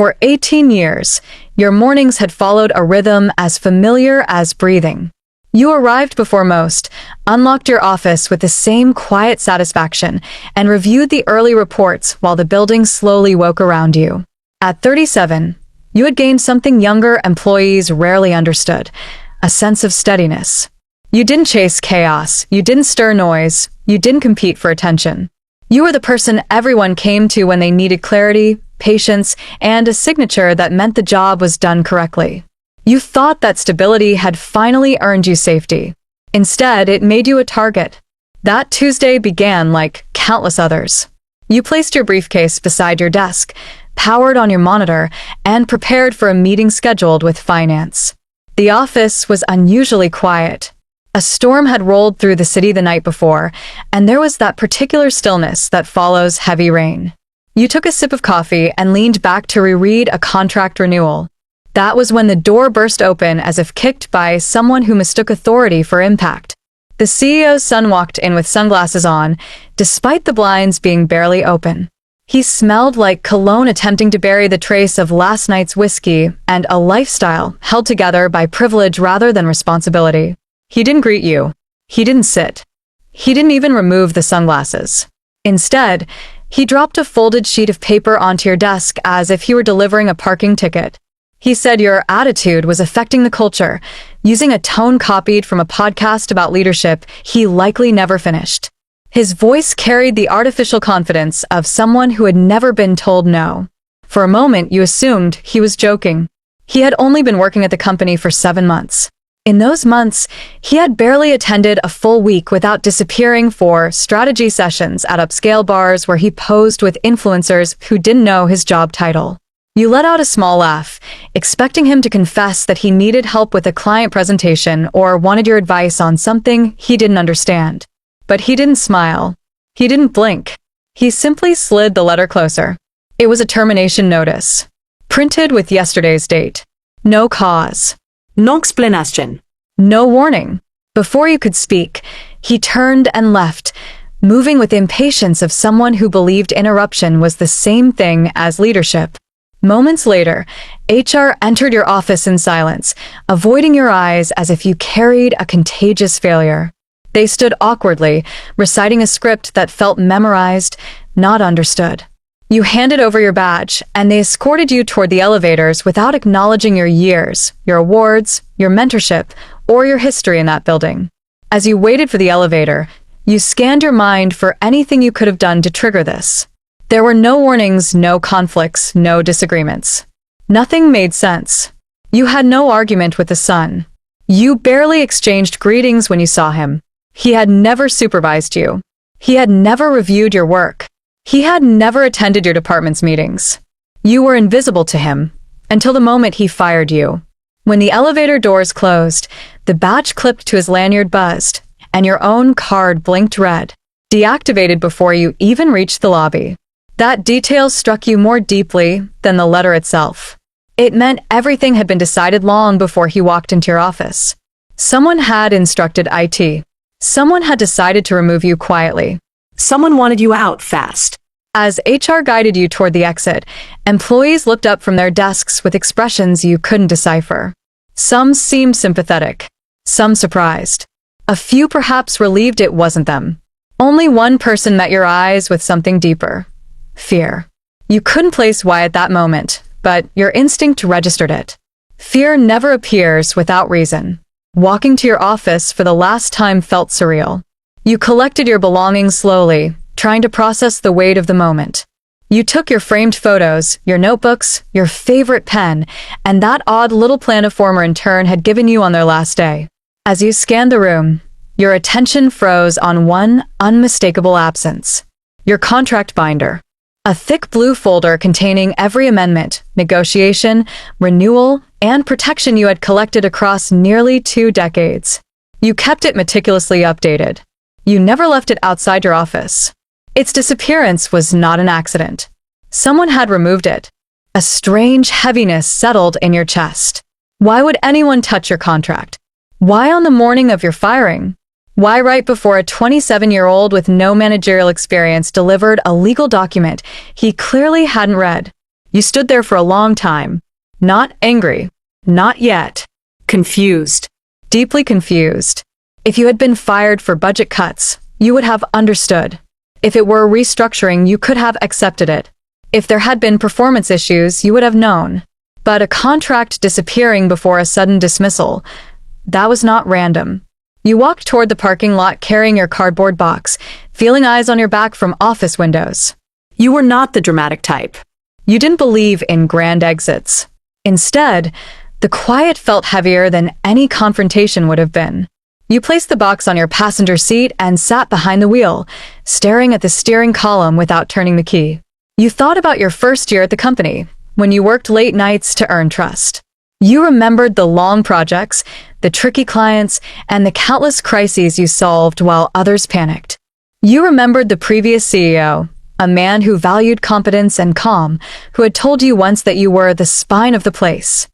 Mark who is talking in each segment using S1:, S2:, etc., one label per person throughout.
S1: For 18 years, your mornings had followed a rhythm as familiar as breathing. You arrived before most, unlocked your office with the same quiet satisfaction, and reviewed the early reports while the building slowly woke around you. At 37, you had gained something younger employees rarely understood, a sense of steadiness. You didn't chase chaos, you didn't stir noise, you didn't compete for attention. You were the person everyone came to when they needed clarity, patience, and a signature that meant the job was done correctly. You thought that stability had finally earned you safety. Instead, it made you a target. That Tuesday began like countless others. You placed your briefcase beside your desk, powered on your monitor, and prepared for a meeting scheduled with finance. The office was unusually quiet. A storm had rolled through the city the night before, and there was that particular stillness that follows heavy rain. You took a sip of coffee and leaned back to reread a contract renewal. That was when the door burst open as if kicked by someone who mistook authority for impact. The CEO's son walked in with sunglasses on, despite the blinds being barely open. He smelled like cologne attempting to bury the trace of last night's whiskey and a lifestyle held together by privilege rather than responsibility. He didn't greet you. He didn't sit. He didn't even remove the sunglasses. Instead, he dropped a folded sheet of paper onto your desk as if he were delivering a parking ticket. He said your attitude was affecting the culture, using a tone copied from a podcast about leadership he likely never finished. His voice carried the artificial confidence of someone who had never been told no. For a moment, you assumed he was joking. He had only been working at the company for 7 months. In those months, he had barely attended a full week without disappearing for strategy sessions at upscale bars where he posed with influencers who didn't know his job title. You let out a small laugh, expecting him to confess that he needed help with a client presentation or wanted your advice on something he didn't understand. But he didn't smile. He didn't blink. He simply slid the letter closer. It was a termination notice, printed with yesterday's date. No cause.
S2: No explanation.
S1: No warning. Before you could speak, he turned and left, moving with impatience of someone who believed interruption was the same thing as leadership. Moments later, HR entered your office in silence, avoiding your eyes as if you carried a contagious failure. They stood awkwardly, reciting a script that felt memorized, not understood. You handed over your badge, and they escorted you toward the elevators without acknowledging your years, your awards, your mentorship, or your history in that building. As you waited for the elevator, you scanned your mind for anything you could have done to trigger this. There were no warnings, no conflicts, no disagreements. Nothing made sense. You had no argument with the son. You barely exchanged greetings when you saw him. He had never supervised you. He had never reviewed your work. He had never attended your department's meetings. You were invisible to him, until the moment he fired you. When the elevator doors closed, the badge clipped to his lanyard buzzed, and your own card blinked red, deactivated before you even reached the lobby. That detail struck you more deeply than the letter itself. It meant everything had been decided long before he walked into your office. Someone had instructed IT. Someone had decided to remove you quietly.
S2: Someone wanted you out fast.
S1: As HR guided you toward the exit, employees looked up from their desks with expressions you couldn't decipher. Some seemed sympathetic, some surprised. A few perhaps relieved it wasn't them. Only one person met your eyes with something deeper. Fear. You couldn't place why at that moment, but your instinct registered it. Fear never appears without reason. Walking to your office for the last time felt surreal. You collected your belongings slowly, trying to process the weight of the moment. You took your framed photos, your notebooks, your favorite pen, and that odd little plan a former intern had given you on their last day. As you scanned the room, your attention froze on one unmistakable absence. Your contract binder. A thick blue folder containing every amendment, negotiation, renewal, and protection you had collected across nearly 2 decades. You kept it meticulously updated. You never left it outside your office. Its disappearance was not an accident. Someone had removed it. A strange heaviness settled in your chest. Why would anyone touch your contract? Why on the morning of your firing? Why right before a 27-year-old with no managerial experience delivered a legal document he clearly hadn't read? You stood there for a long time. Not angry. Not yet.
S2: Confused.
S1: Deeply confused. If you had been fired for budget cuts, you would have understood. If it were restructuring, you could have accepted it. If there had been performance issues, you would have known. But a contract disappearing before a sudden dismissal, that was not random. You walked toward the parking lot carrying your cardboard box, feeling eyes on your back from office windows.
S2: You were not the dramatic type.
S1: You didn't believe in grand exits. Instead, the quiet felt heavier than any confrontation would have been. You placed the box on your passenger seat and sat behind the wheel, staring at the steering column without turning the key. You thought about your first year at the company, when you worked late nights to earn trust. You remembered the long projects, the tricky clients, and the countless crises you solved while others panicked. You remembered the previous CEO, a man who valued competence and calm, who had told you once that you were the spine of the place.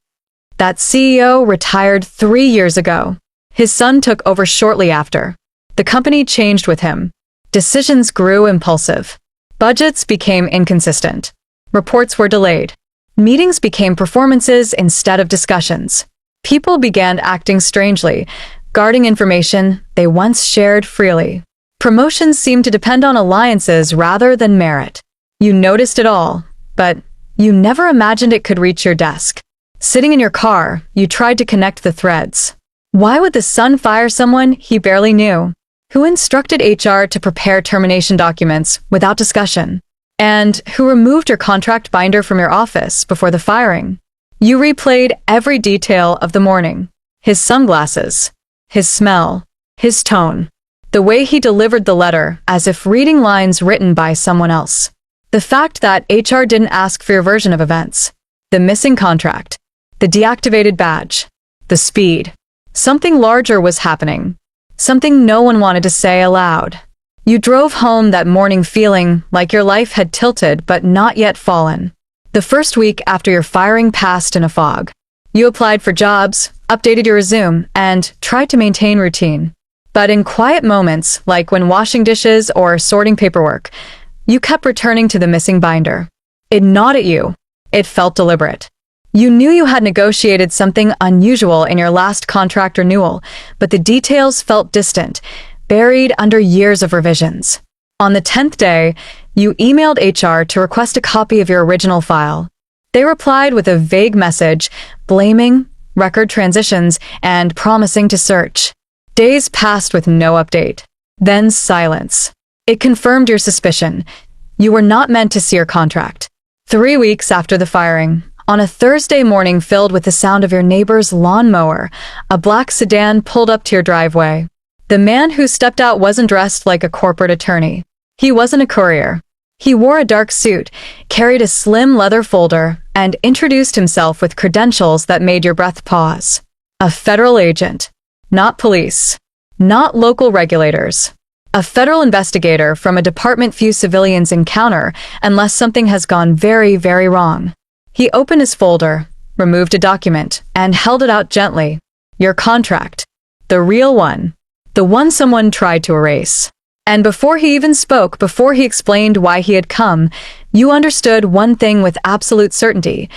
S1: That CEO retired 3 years ago. His son took over shortly after. The company changed with him. Decisions grew impulsive. Budgets became inconsistent. Reports were delayed. Meetings became performances instead of discussions. People began acting strangely, guarding information they once shared freely. Promotions seemed to depend on alliances rather than merit. You noticed it all, but you never imagined it could reach your desk. Sitting in your car, you tried to connect the threads. Why would the son fire someone he barely knew? Who instructed HR to prepare termination documents without discussion? And who removed your contract binder from your office before the firing? You replayed every detail of the morning. His sunglasses, his smell, his tone, the way he delivered the letter as if reading lines written by someone else. The fact that HR didn't ask for your version of events. The missing contract. The deactivated badge. The speed. Something larger was happening. Something no one wanted to say aloud. You drove home that morning feeling like your life had tilted but not yet fallen. The first week after your firing passed in a fog. You applied for jobs, updated your resume, and tried to maintain routine. But in quiet moments, like when washing dishes or sorting paperwork, you kept returning to the missing binder. It gnawed at you. It felt deliberate. You knew you had negotiated something unusual in your last contract renewal, but the details felt distant, buried under years of revisions. On the 10th day, you emailed HR to request a copy of your original file. They replied with a vague message, blaming, record transitions, and promising to search. Days passed with no update. Then silence. It confirmed your suspicion. You were not meant to see your contract. 3 weeks after the firing, on a Thursday morning filled with the sound of your neighbor's lawnmower, a black sedan pulled up to your driveway. The man who stepped out wasn't dressed like a corporate attorney. He wasn't a courier. He wore a dark suit, carried a slim leather folder, and introduced himself with credentials that made your breath pause. A federal agent. Not police. Not local regulators. A federal investigator from a department few civilians encounter unless something has gone very, very wrong. He opened his folder, removed a document, and held it out gently. Your contract. The real one. The one someone tried to erase. And before he even spoke, before he explained why he had come, you understood one thing with absolute certainty.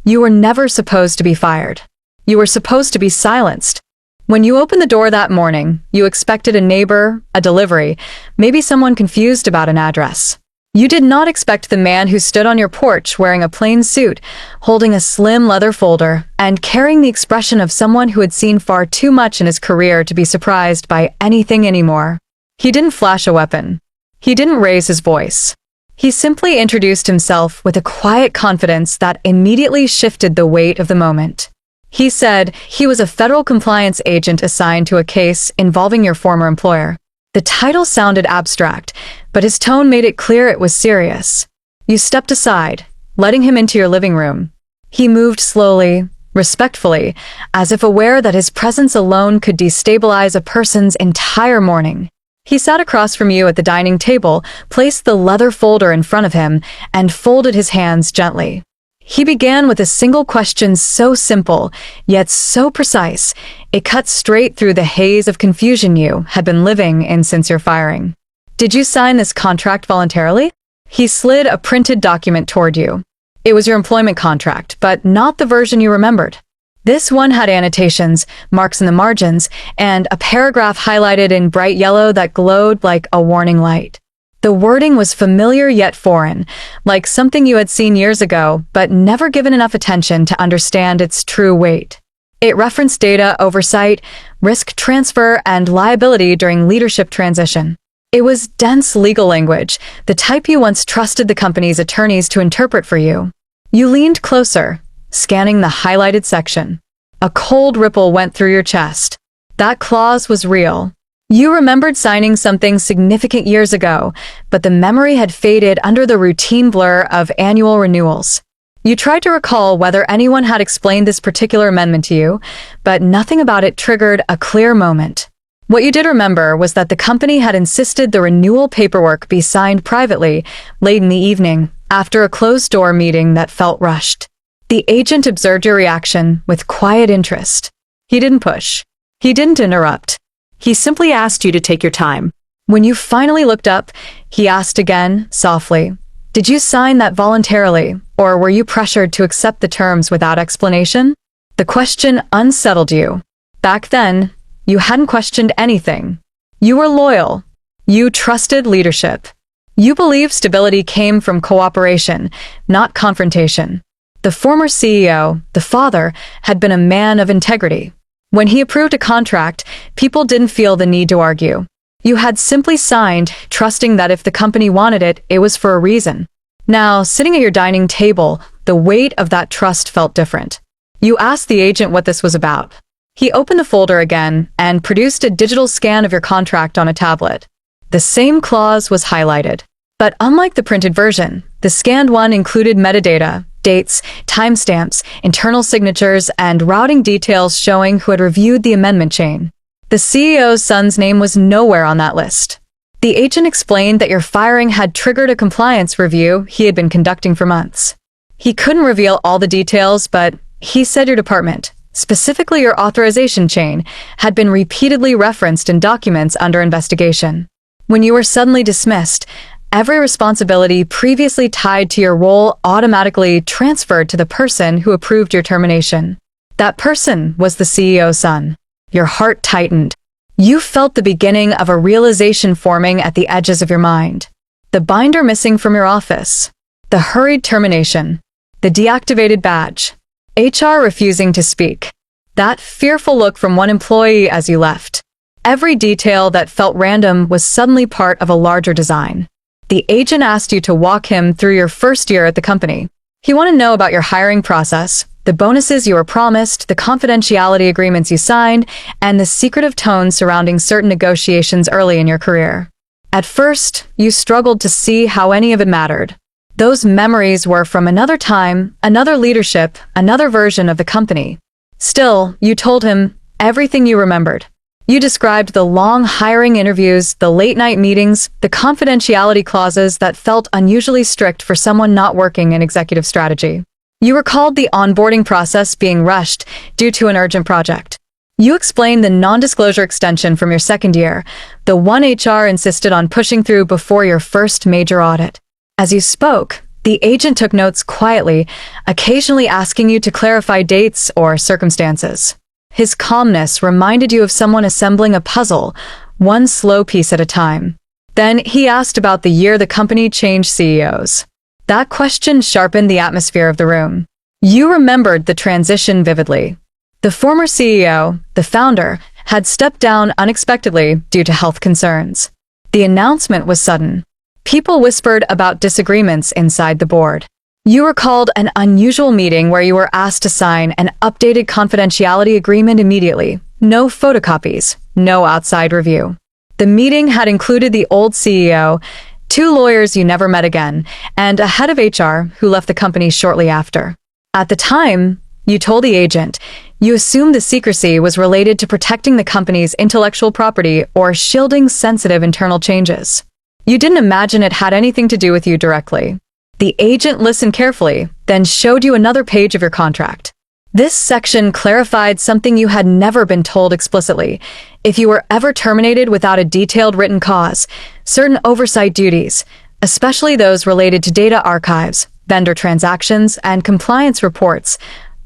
S1: You were never supposed to be fired. You were supposed to be silenced. When you opened the door that morning, you expected a neighbor, a delivery, maybe someone confused about an address. You did not expect the man who stood on your porch wearing a plain suit, holding a slim leather folder, and carrying the expression of someone who had seen far too much in his career to be surprised by anything anymore. He didn't flash a weapon. He didn't raise his voice. He simply introduced himself with a quiet confidence that immediately shifted the weight of the moment. He said he was a federal compliance agent assigned to a case involving your former employer. The title sounded abstract, but his tone made it clear it was serious. You stepped aside, letting him into your living room. He moved slowly, respectfully, as if aware that his presence alone could destabilize a person's entire morning. He sat across from you at the dining table, placed the leather folder in front of him, and folded his hands gently. He began with a single question so simple, yet so precise, it cut straight through the haze of confusion you had been living in since your firing. Did you sign this contract voluntarily? He slid a printed document toward you. It was your employment contract, but not the version you remembered. This one had annotations, marks in the margins, and a paragraph highlighted in bright yellow that glowed like a warning light. The wording was familiar yet foreign, like something you had seen years ago, but never given enough attention to understand its true weight. It referenced data oversight, risk transfer, and liability during leadership transition. It was dense legal language, the type you once trusted the company's attorneys to interpret for you. You leaned closer, scanning the highlighted section. A cold ripple went through your chest. That clause was real. You remembered signing something significant years ago, but the memory had faded under the routine blur of annual renewals. You tried to recall whether anyone had explained this particular amendment to you, but nothing about it triggered a clear moment. What you did remember was that the company had insisted the renewal paperwork be signed privately, late in the evening, after a closed-door meeting that felt rushed. The agent observed your reaction with quiet interest. He didn't push. He didn't interrupt.
S2: He simply asked you to take your time.
S1: When you finally looked up, he asked again, softly, "Did you sign that voluntarily, or were you pressured to accept the terms without explanation?" The question unsettled you. Back then, you hadn't questioned anything. You were loyal. You trusted leadership. You believed stability came from cooperation, not confrontation. The former CEO, the father, had been a man of integrity. When he approved a contract, people didn't feel the need to argue. You had simply signed, trusting that if the company wanted it, it was for a reason. Now, sitting at your dining table, the weight of that trust felt different. You asked the agent what this was about. He opened the folder again and produced a digital scan of your contract on a tablet. The same clause was highlighted. But unlike the printed version, the scanned one included metadata, dates, timestamps, internal signatures, and routing details showing who had reviewed the amendment chain. The CEO's son's name was nowhere on that list. The agent explained that your firing had triggered a compliance review he had been conducting for months. He couldn't reveal all the details, but he said your department, specifically your authorization chain, had been repeatedly referenced in documents under investigation. When you were suddenly dismissed, every responsibility previously tied to your role automatically transferred to the person who approved your termination. That person was the CEO's son. Your heart tightened. You felt the beginning of a realization forming at the edges of your mind. The binder missing from your office. The hurried termination. The deactivated badge. HR refusing to speak. That fearful look from one employee as you left. Every detail that felt random was suddenly part of a larger design. The agent asked you to walk him through your first year at the company. He wanted to know about your hiring process, the bonuses you were promised, the confidentiality agreements you signed, and the secretive tone surrounding certain negotiations early in your career. At first, you struggled to see how any of it mattered. Those memories were from another time, another leadership, another version of the company. Still, you told him everything you remembered. You described the long hiring interviews, the late-night meetings, the confidentiality clauses that felt unusually strict for someone not working in executive strategy. You recalled the onboarding process being rushed due to an urgent project. You explained the non-disclosure extension from your second year, the one HR insisted on pushing through before your first major audit. As you spoke, the agent took notes quietly, occasionally asking you to clarify dates or circumstances. His calmness reminded you of someone assembling a puzzle, one slow piece at a time. Then he asked about the year the company changed CEOs. That question sharpened the atmosphere of the room. You remembered the transition vividly. The former CEO, the founder, had stepped down unexpectedly due to health concerns. The announcement was sudden. People whispered about disagreements inside the board. You recalled an unusual meeting where you were asked to sign an updated confidentiality agreement immediately. No photocopies, no outside review. The meeting had included the old CEO, 2 lawyers you never met again, and a head of HR who left the company shortly after. At the time, you told the agent, you assumed the secrecy was related to protecting the company's intellectual property or shielding sensitive internal changes. You didn't imagine it had anything to do with you directly. The agent listened carefully, then showed you another page of your contract. This section clarified something you had never been told explicitly. If you were ever terminated without a detailed written cause, certain oversight duties, especially those related to data archives, vendor transactions, and compliance reports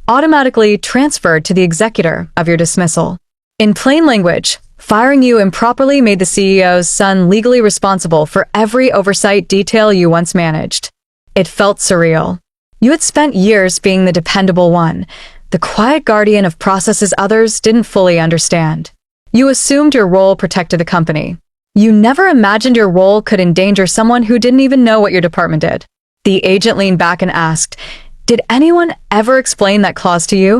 S1: automatically transferred to the executor of your dismissal. In plain language, firing you improperly made the CEO's son legally responsible for every oversight detail you once managed. It felt surreal. You had spent years being the dependable one, the quiet guardian of processes others didn't fully understand. You assumed your role protected the company. You never imagined your role could endanger someone who didn't even know what your department did. The agent leaned back and asked, "Did anyone ever explain that clause to you?"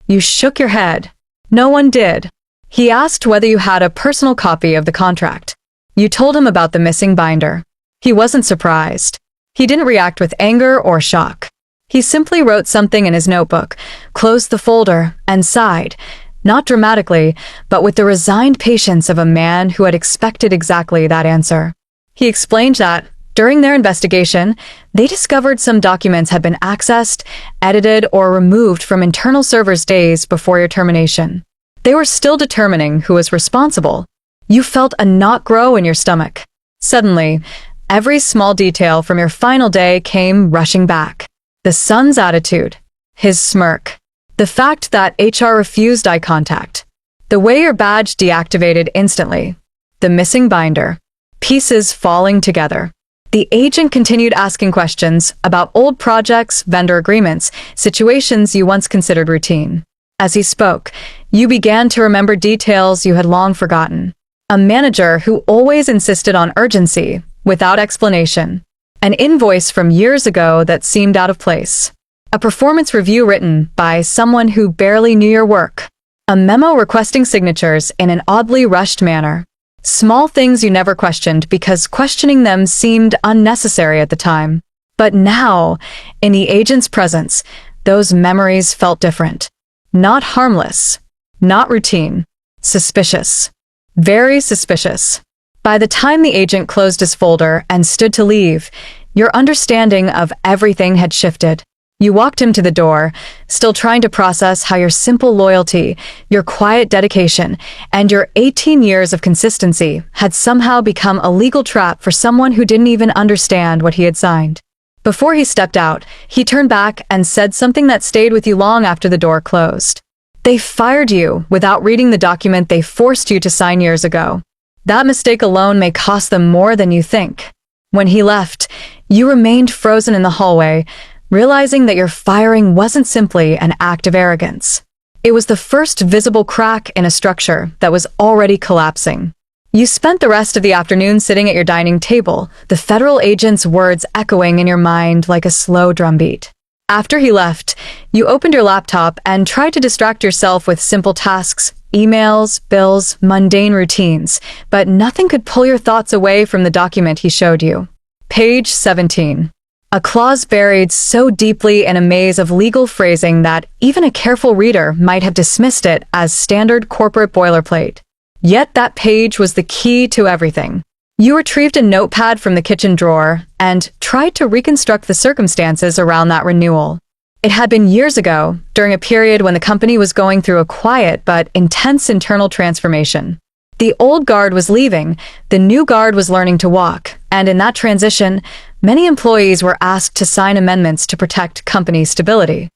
S1: You shook your head. No one did. He asked whether you had a personal copy of the contract. You told him about the missing binder. He wasn't surprised. He didn't react with anger or shock. He simply wrote something in his notebook, closed the folder, and sighed, not dramatically, but with the resigned patience of a man who had expected exactly that answer. He explained that, during their investigation, they discovered some documents had been accessed, edited, or removed from internal servers days before your termination. They were still determining who was responsible. You felt a knot grow in your stomach. Suddenly, every small detail from your final day came rushing back. The son's attitude, his smirk, the fact that HR refused eye contact, the way your badge deactivated instantly, the missing binder, pieces falling together. The agent continued asking questions about old projects, vendor agreements, situations you once considered routine. As he spoke, you began to remember details you had long forgotten. A manager who always insisted on urgency, without explanation. An invoice from years ago that seemed out of place. A performance review written by someone who barely knew your work. A memo requesting signatures in an oddly rushed manner. Small things you never questioned because questioning them seemed unnecessary at the time. But now, in the agent's presence, those memories felt different. Not harmless. Not routine. Suspicious. Very suspicious. By the time the agent closed his folder and stood to leave, your understanding of everything had shifted. You walked him to the door, still trying to process how your simple loyalty, your quiet dedication, and your 18 years of consistency had somehow become a legal trap for someone who didn't even understand what he had signed. Before he stepped out, he turned back and said something that stayed with you long after the door closed. They fired you without reading the document they forced you to sign years ago. That mistake alone may cost them more than you think. When he left, you remained frozen in the hallway, realizing that your firing wasn't simply an act of arrogance. It was the first visible crack in a structure that was already collapsing. You spent the rest of the afternoon sitting at your dining table, the federal agent's words echoing in your mind like a slow drumbeat. After he left, you opened your laptop and tried to distract yourself with simple tasks, emails, bills, mundane routines, but nothing could pull your thoughts away from the document he showed you. Page 17. A clause buried so deeply in a maze of legal phrasing that even a careful reader might have dismissed it as standard corporate boilerplate. Yet that page was the key to everything. You retrieved a notepad from the kitchen drawer and tried to reconstruct the circumstances around that renewal. It had been years ago, during a period when the company was going through a quiet but intense internal transformation. The old guard was leaving, the new guard was learning to walk, and in that transition, many employees were asked to sign amendments to protect company stability.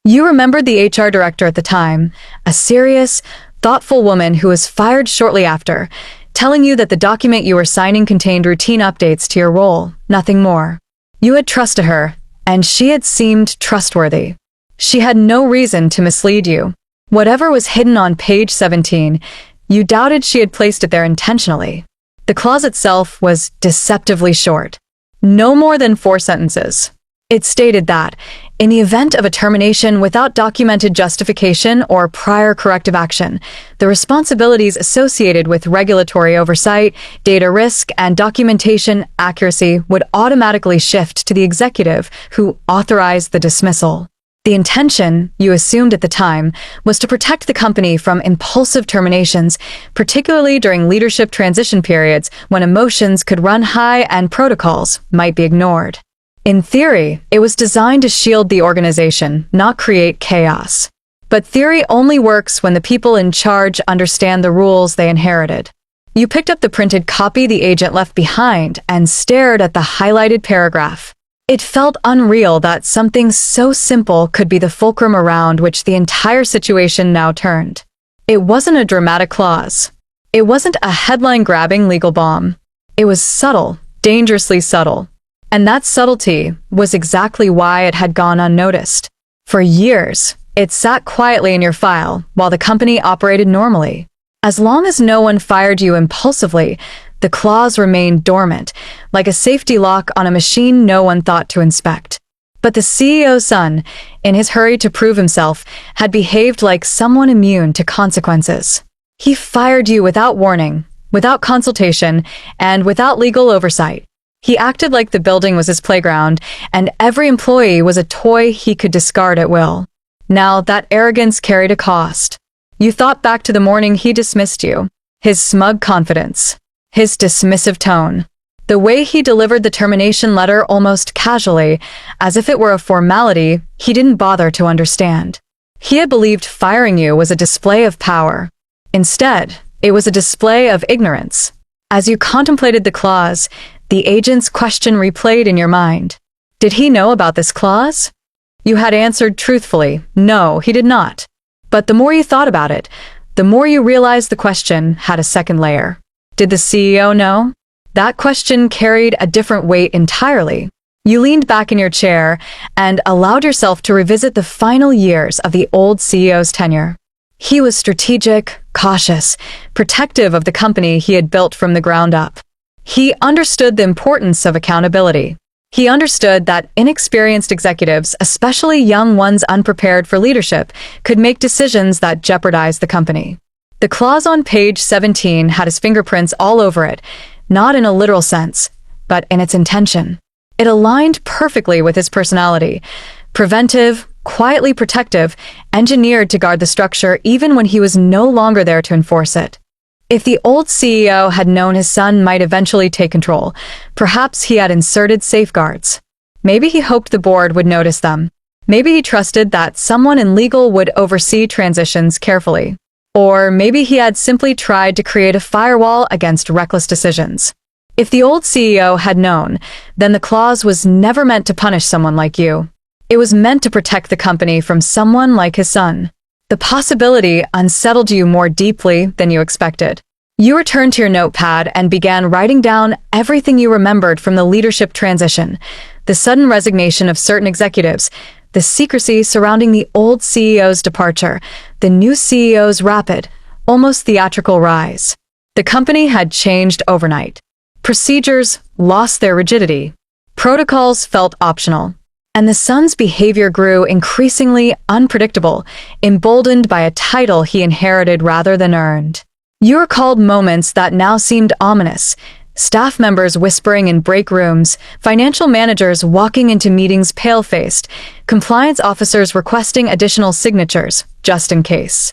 S1: You remembered the HR director at the time, a serious, thoughtful woman who was fired shortly after, telling you that the document you were signing contained routine updates to your role, nothing more. You had trusted her, and she had seemed trustworthy. She had no reason to mislead you. Whatever was hidden on page 17, you doubted she had placed it there intentionally. The clause itself was deceptively short. No more than 4 sentences. It stated that, in the event of a termination without documented justification or prior corrective action, the responsibilities associated with regulatory oversight, data risk, and documentation accuracy would automatically shift to the executive who authorized the dismissal. The intention, you assumed at the time, was to protect the company from impulsive terminations, particularly during leadership transition periods when emotions could run high and protocols might be ignored. In theory, it was designed to shield the organization, not create chaos. But theory only works when the people in charge understand the rules they inherited. You picked up the printed copy the agent left behind and stared at the highlighted paragraph. It felt unreal that something so simple could be the fulcrum around which the entire situation now turned. It wasn't a dramatic clause. It wasn't a headline-grabbing legal bomb. It was subtle, dangerously subtle. And that subtlety was exactly why it had gone unnoticed. For years, it sat quietly in your file while the company operated normally. As long as no one fired you impulsively, the clause remained dormant, like a safety lock on a machine no one thought to inspect. But the CEO's son, in his hurry to prove himself, had behaved like someone immune to consequences. He fired you without warning, without consultation, and without legal oversight. He acted like the building was his playground, and every employee was a toy he could discard at will. Now, that arrogance carried a cost. You thought back to the morning he dismissed you, his smug confidence, his dismissive tone, the way he delivered the termination letter almost casually, as if it were a formality he didn't bother to understand. He had believed firing you was a display of power. Instead, it was a display of ignorance. As you contemplated the clause, the agent's question replayed in your mind. Did he know about this clause? You had answered truthfully, no, he did not. But the more you thought about it, the more you realized the question had a second layer. Did the CEO know? That question carried a different weight entirely. You leaned back in your chair and allowed yourself to revisit the final years of the old CEO's tenure. He was strategic, cautious, protective of the company he had built from the ground up. He understood the importance of accountability. He understood that inexperienced executives, especially young ones unprepared for leadership, could make decisions that jeopardized the company. The clause on page 17 had his fingerprints all over it, not in a literal sense, but in its intention. It aligned perfectly with his personality. Preventive, quietly protective, engineered to guard the structure even when he was no longer there to enforce it. If the old CEO had known his son might eventually take control, perhaps he had inserted safeguards. Maybe he hoped the board would notice them. Maybe he trusted that someone in legal would oversee transitions carefully. Or maybe he had simply tried to create a firewall against reckless decisions. If the old CEO had known, then the clause was never meant to punish someone like you. It was meant to protect the company from someone like his son. The possibility unsettled you more deeply than you expected. You returned to your notepad and began writing down everything you remembered from the leadership transition, the sudden resignation of certain executives, the secrecy surrounding the old CEO's departure, the new CEO's rapid, almost theatrical rise. The company had changed overnight. Procedures lost their rigidity. Protocols felt optional. And the son's behavior grew increasingly unpredictable, emboldened by a title he inherited rather than earned. You recalled moments that now seemed ominous. Staff members whispering in break rooms, financial managers walking into meetings pale-faced, compliance officers requesting additional signatures, just in case.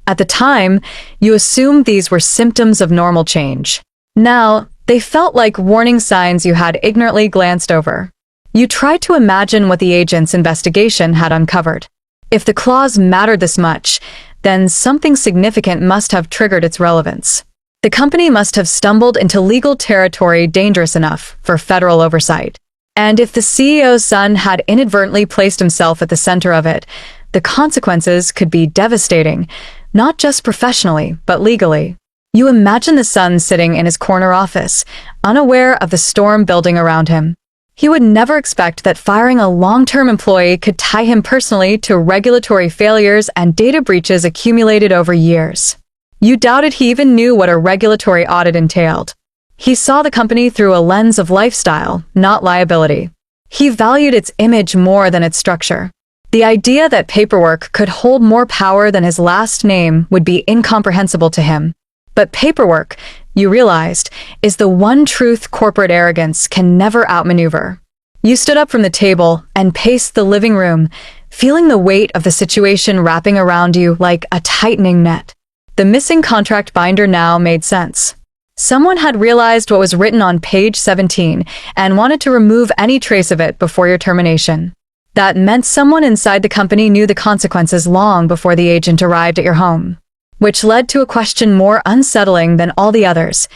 S1: At the time, you assumed these were symptoms of normal change. Now, they felt like warning signs you had ignorantly glanced over. You tried to imagine what the agent's investigation had uncovered. If the clause mattered this much, then something significant must have triggered its relevance. The company must have stumbled into legal territory dangerous enough for federal oversight. And if the CEO's son had inadvertently placed himself at the center of it, the consequences could be devastating, not just professionally, but legally. You imagine the son sitting in his corner office, unaware of the storm building around him. He would never expect that firing a long-term employee could tie him personally to regulatory failures and data breaches accumulated over years. You doubted he even knew what a regulatory audit entailed. He saw the company through a lens of lifestyle, not liability. He valued its image more than its structure. The idea that paperwork could hold more power than his last name would be incomprehensible to him. But paperwork, you realized, is the one truth corporate arrogance can never outmaneuver. You stood up from the table and paced the living room, feeling the weight of the situation wrapping around you like a tightening net. The missing contract binder now made sense. Someone had realized what was written on page 17 and wanted to remove any trace of it before your termination. That meant someone inside the company knew the consequences long before the agent arrived at your home. Which led to a question more unsettling than all the others.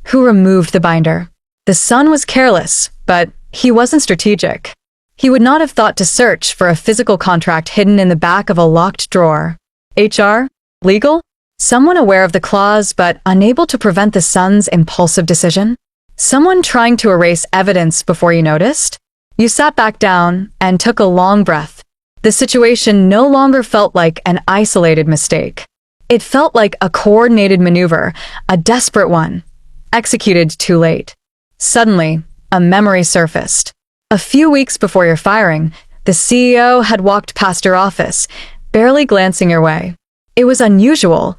S1: Who removed the binder? The son was careless, but he wasn't strategic. He would not have thought to search for a physical contract hidden in the back of a locked drawer. HR? Legal? Someone aware of the clause but unable to prevent the son's impulsive decision? Someone trying to erase evidence before you noticed? You sat back down and took a long breath. The situation no longer felt like an isolated mistake. It felt like a coordinated maneuver, a desperate one, executed too late. Suddenly, a memory surfaced. A few weeks before your firing, the CEO had walked past your office, barely glancing your way. It was unusual.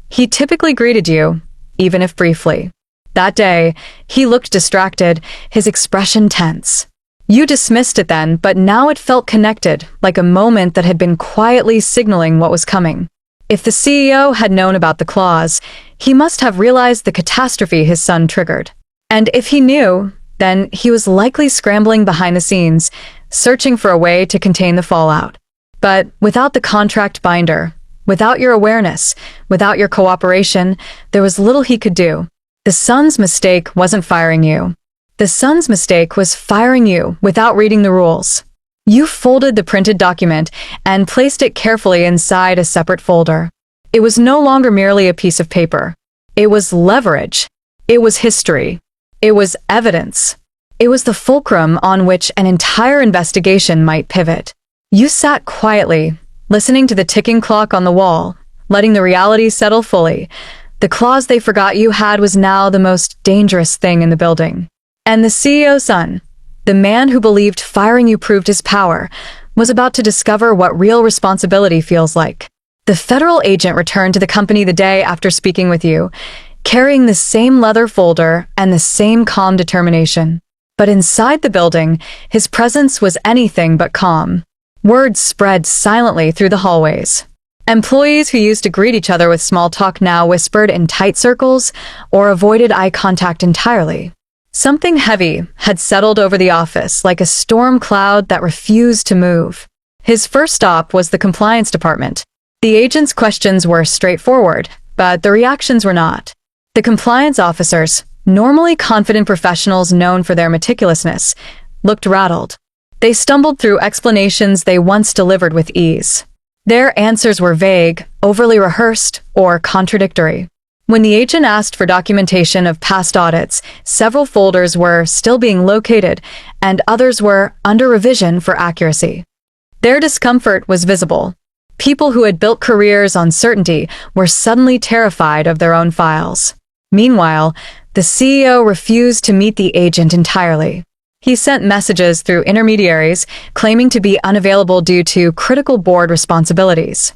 S1: He typically greeted you, even if briefly. That day, he looked distracted, his expression tense. You dismissed it then, but now it felt connected, like a moment that had been quietly signaling what was coming. If the CEO had known about the clause, he must have realized the catastrophe his son triggered. And if he knew, then he was likely scrambling behind the scenes, searching for a way to contain the fallout. But without the contract binder, without your awareness, without your cooperation, there was little he could do. The son's mistake wasn't firing you. The son's mistake was firing you without reading the rules. You folded the printed document and placed it carefully inside a separate folder. It was no longer merely a piece of paper. It was leverage. It was history. It was evidence. It was the fulcrum on which an entire investigation might pivot. You sat quietly, listening to the ticking clock on the wall, letting the reality settle fully. The clause they forgot you had was now the most dangerous thing in the building. And the CEO's son, the man who believed firing you proved his power, was about to discover what real responsibility feels like. The federal agent returned to the company the day after speaking with you, carrying the same leather folder and the same calm determination. But inside the building, his presence was anything but calm. Words spread silently through the hallways. Employees who used to greet each other with small talk now whispered in tight circles or avoided eye contact entirely. Something heavy had settled over the office like a storm cloud that refused to move. His first stop was the compliance department. The agent's questions were straightforward, but the reactions were not. The compliance officers, normally confident professionals known for their meticulousness, looked rattled. They stumbled through explanations they once delivered with ease. Their answers were vague, overly rehearsed, or contradictory. When the agent asked for documentation of past audits, several folders were still being located, and others were under revision for accuracy. Their discomfort was visible. People who had built careers on certainty were suddenly terrified of their own files. Meanwhile, the CEO refused to meet the agent entirely. He sent messages through intermediaries, claiming to be unavailable due to critical board responsibilities.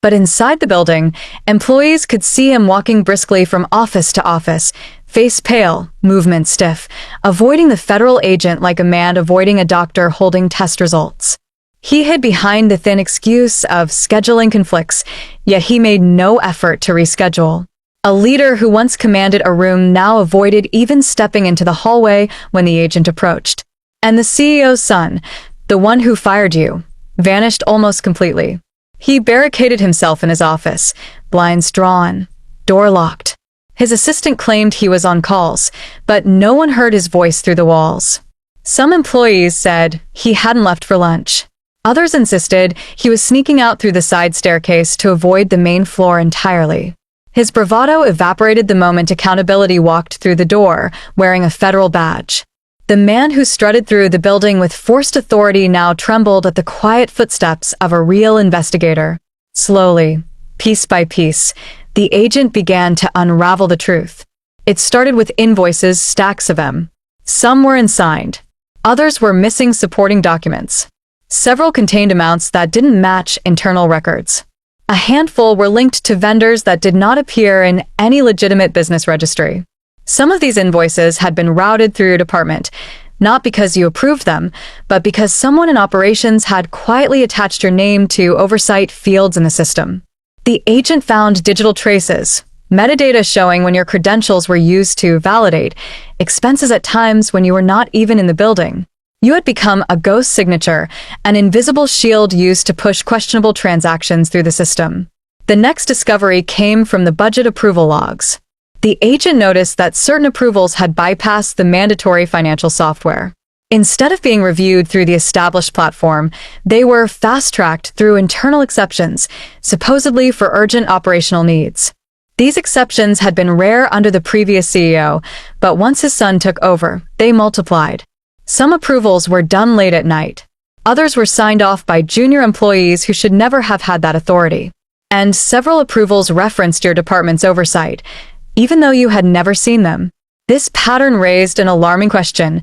S1: But inside the building, employees could see him walking briskly from office to office, face pale, movement stiff, avoiding the federal agent like a man avoiding a doctor holding test results. He hid behind the thin excuse of scheduling conflicts, yet he made no effort to reschedule. A leader who once commanded a room now avoided even stepping into the hallway when the agent approached. And the CEO's son, the one who fired you, vanished almost completely. He barricaded himself in his office, blinds drawn, door locked. His assistant claimed he was on calls, but no one heard his voice through the walls. Some employees said he hadn't left for lunch. Others insisted he was sneaking out through the side staircase to avoid the main floor entirely. His bravado evaporated the moment accountability walked through the door, wearing a federal badge. The man who strutted through the building with forced authority now trembled at the quiet footsteps of a real investigator. Slowly, piece by piece, the agent began to unravel the truth. It started with invoices, stacks of them. Some were unsigned. Others were missing supporting documents. Several contained amounts that didn't match internal records. A handful were linked to vendors that did not appear in any legitimate business registry. Some of these invoices had been routed through your department, not because you approved them, but because someone in operations had quietly attached your name to oversight fields in the system. The agent found digital traces, metadata showing when your credentials were used to validate, expenses at times when you were not even in the building. You had become a ghost signature, an invisible shield used to push questionable transactions through the system. The next discovery came from the budget approval logs. The agent noticed that certain approvals had bypassed the mandatory financial software. Instead of being reviewed through the established platform, they were fast-tracked through internal exceptions, supposedly for urgent operational needs. These exceptions had been rare under the previous CEO, but once his son took over, they multiplied. Some approvals were done late at night. Others were signed off by junior employees who should never have had that authority. And several approvals referenced your department's oversight, even though you had never seen them. This pattern raised an alarming question.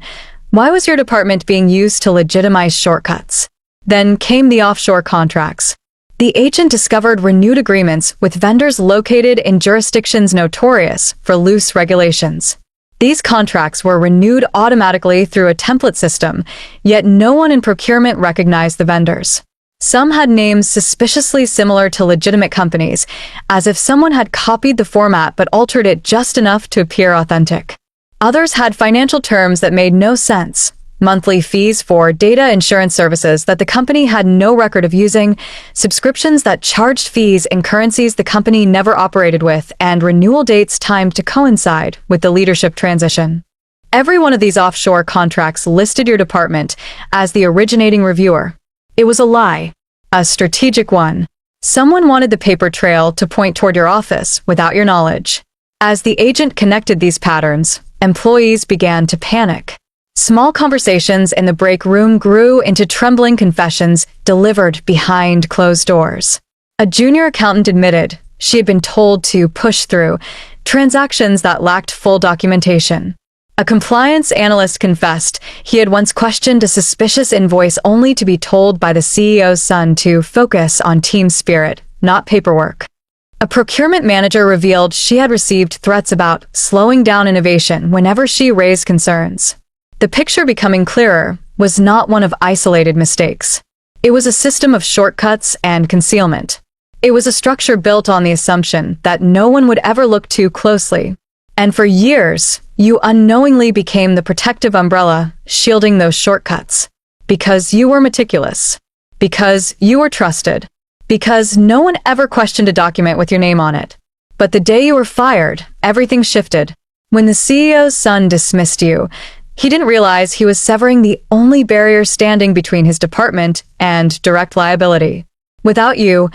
S1: Why was your department being used to legitimize shortcuts? Then came the offshore contracts. The agent discovered renewed agreements with vendors located in jurisdictions notorious for loose regulations. These contracts were renewed automatically through a template system, yet no one in procurement recognized the vendors. Some had names suspiciously similar to legitimate companies, as if someone had copied the format but altered it just enough to appear authentic. Others had financial terms that made no sense. Monthly fees for data insurance services that the company had no record of using, subscriptions that charged fees in currencies the company never operated with, and renewal dates timed to coincide with the leadership transition. Every one of these offshore contracts listed your department as the originating reviewer. It was a lie, a strategic one. Someone wanted the paper trail to point toward your office without your knowledge. As the agent connected these patterns, employees began to panic. Small conversations in the break room grew into trembling confessions delivered behind closed doors. A junior accountant admitted she had been told to push through transactions that lacked full documentation. A compliance analyst confessed he had once questioned a suspicious invoice only to be told by the CEO's son to focus on team spirit, not paperwork. A procurement manager revealed she had received threats about slowing down innovation whenever she raised concerns. The picture becoming clearer was not one of isolated mistakes. It was a system of shortcuts and concealment. It was a structure built on the assumption that no one would ever look too closely. And for years, you unknowingly became the protective umbrella shielding those shortcuts. Because you were meticulous. Because you were trusted. Because no one ever questioned a document with your name on it. But the day you were fired, everything shifted. When the CEO's son dismissed you, he didn't realize he was severing the only barrier standing between his department and direct liability. Without you,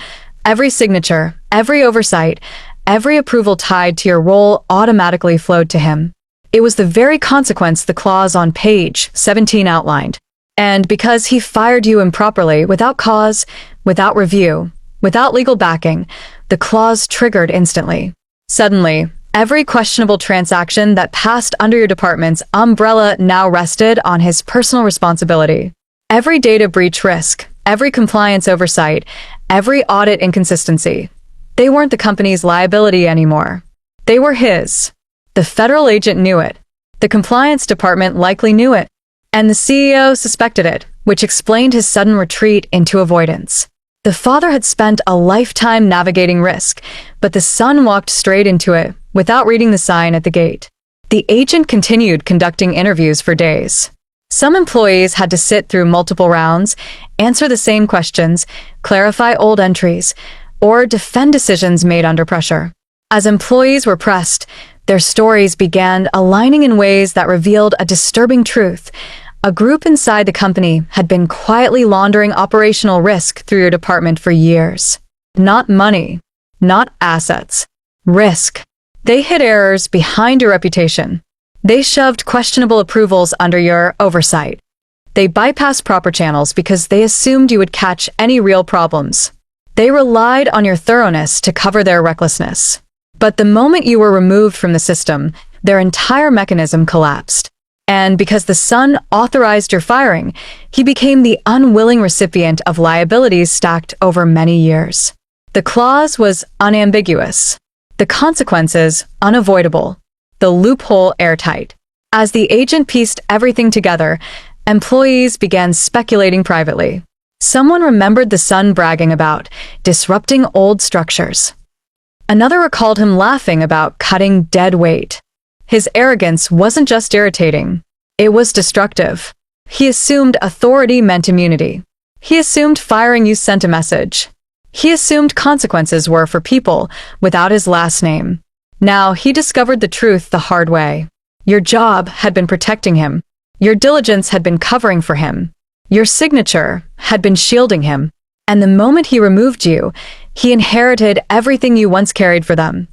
S1: every signature, every oversight, every approval tied to your role automatically flowed to him. It was the very consequence the clause on page 17 outlined. And because he fired you improperly, without cause, without review, without legal backing, the clause triggered instantly. Suddenly, every questionable transaction that passed under your department's umbrella now rested on his personal responsibility. Every data breach risk, every compliance oversight, every audit inconsistency. They weren't the company's liability anymore. They were his. The federal agent knew it. The compliance department likely knew it. And the CEO suspected it, which explained his sudden retreat into avoidance. The father had spent a lifetime navigating risk, but the son walked straight into it, without reading the sign at the gate. The agent continued conducting interviews for days. Some employees had to sit through multiple rounds, answer the same questions, clarify old entries, or defend decisions made under pressure. As employees were pressed, their stories began aligning in ways that revealed a disturbing truth. A group inside the company had been quietly laundering operational risk through your department for years. Not money, not assets. Risk. They hid errors behind your reputation. They shoved questionable approvals under your oversight. They bypassed proper channels because they assumed you would catch any real problems. They relied on your thoroughness to cover their recklessness. But the moment you were removed from the system, their entire mechanism collapsed. And because the son authorized your firing, he became the unwilling recipient of liabilities stacked over many years. The clause was unambiguous. The consequences unavoidable. The loophole airtight. As the agent pieced everything together, employees began speculating privately. Someone remembered the son bragging about disrupting old structures. Another recalled him laughing about cutting dead weight. His arrogance wasn't just irritating. It was destructive. He assumed authority meant immunity. He assumed firing you sent a message. He assumed consequences were for people without his last name. Now he discovered the truth the hard way. Your job had been protecting him. Your diligence had been covering for him. Your signature had been shielding him. And the moment he removed you, he inherited everything you once carried for them.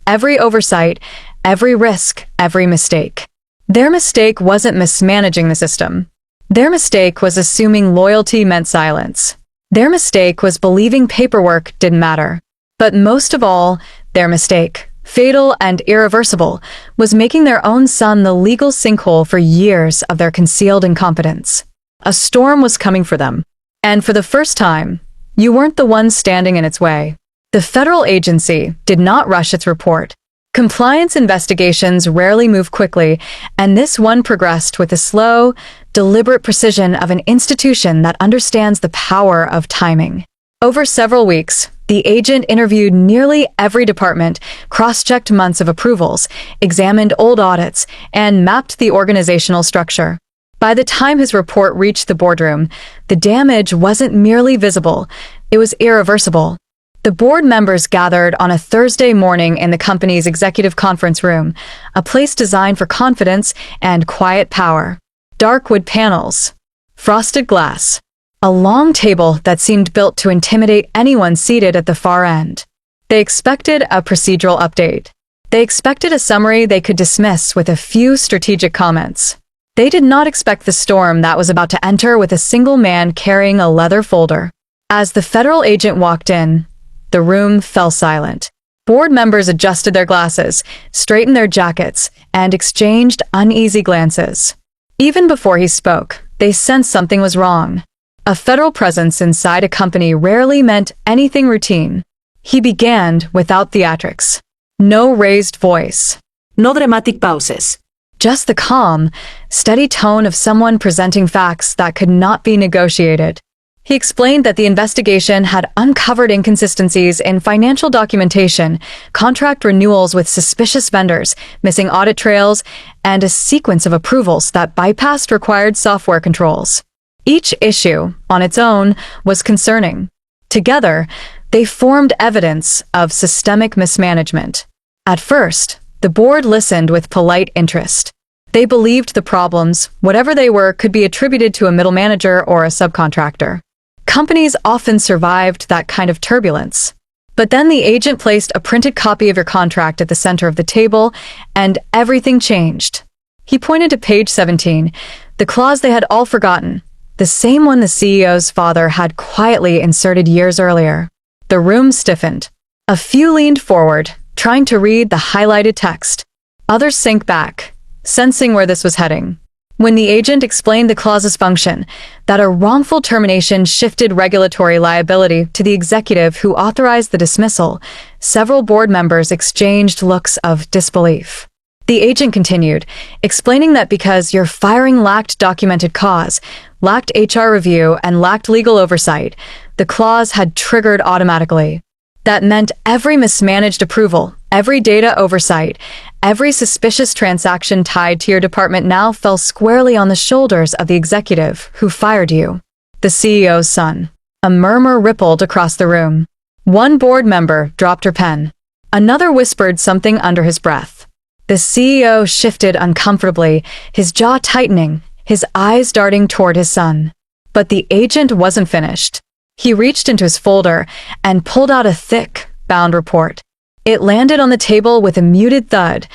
S1: Every oversight, every risk, every mistake. Their mistake wasn't mismanaging the system. Their mistake was assuming loyalty meant silence. Their mistake was believing paperwork didn't matter. But most of all, their mistake, fatal and irreversible, was making their own son the legal sinkhole for years of their concealed incompetence. A storm was coming for them. And for the first time, you weren't the one standing in its way. The federal agency did not rush its report. Compliance investigations rarely move quickly, and this one progressed with the slow, deliberate precision of an institution that understands the power of timing. Over several weeks, the agent interviewed nearly every department, cross-checked months of approvals, examined old audits, and mapped the organizational structure. By the time his report reached the boardroom, the damage wasn't merely visible, it was irreversible. The board members gathered on a Thursday morning in the company's executive conference room, a place designed for confidence and quiet power. Dark wood panels, frosted glass, a long table that seemed built to intimidate anyone seated at the far end. They expected a procedural update. They expected a summary they could dismiss with a few strategic comments. They did not expect the storm that was about to enter with a single man carrying a leather folder. As the federal agent walked in, the room fell silent. Board members adjusted their glasses, straightened their jackets, and exchanged uneasy glances. Even before he spoke, they sensed something was wrong. A federal presence inside a company rarely meant anything routine. He began without theatrics. No raised voice.
S2: No dramatic pauses.
S1: Just the calm, steady tone of someone presenting facts that could not be negotiated. He explained that the investigation had uncovered inconsistencies in financial documentation, contract renewals with suspicious vendors, missing audit trails, and a sequence of approvals that bypassed required software controls. Each issue, on its own, was concerning. Together, they formed evidence of systemic mismanagement. At first, the board listened with polite interest. They believed the problems, whatever they were, could be attributed to a middle manager or a subcontractor. Companies often survived that kind of turbulence. But then the agent placed a printed copy of your contract at the center of the table, and everything changed. He pointed to page 17, the clause they had all forgotten, the same one the CEO's father had quietly inserted years earlier. The room stiffened. A few leaned forward, trying to read the highlighted text. Others sank back, sensing where this was heading. When the agent explained the clause's function, that a wrongful termination shifted regulatory liability to the executive who authorized the dismissal, several board members exchanged looks of disbelief. The agent continued, explaining that because your firing lacked documented cause, lacked HR review, and lacked legal oversight, the clause had triggered automatically. That meant every mismanaged approval, every data oversight, every suspicious transaction tied to your department now fell squarely on the shoulders of the executive who fired you, the CEO's son. A murmur rippled across the room. One board member dropped her pen. Another whispered something under his breath. The CEO shifted uncomfortably, his jaw tightening, his eyes darting toward his son. But the agent wasn't finished. He reached into his folder and pulled out a thick, bound report. It landed on the table with a muted thud,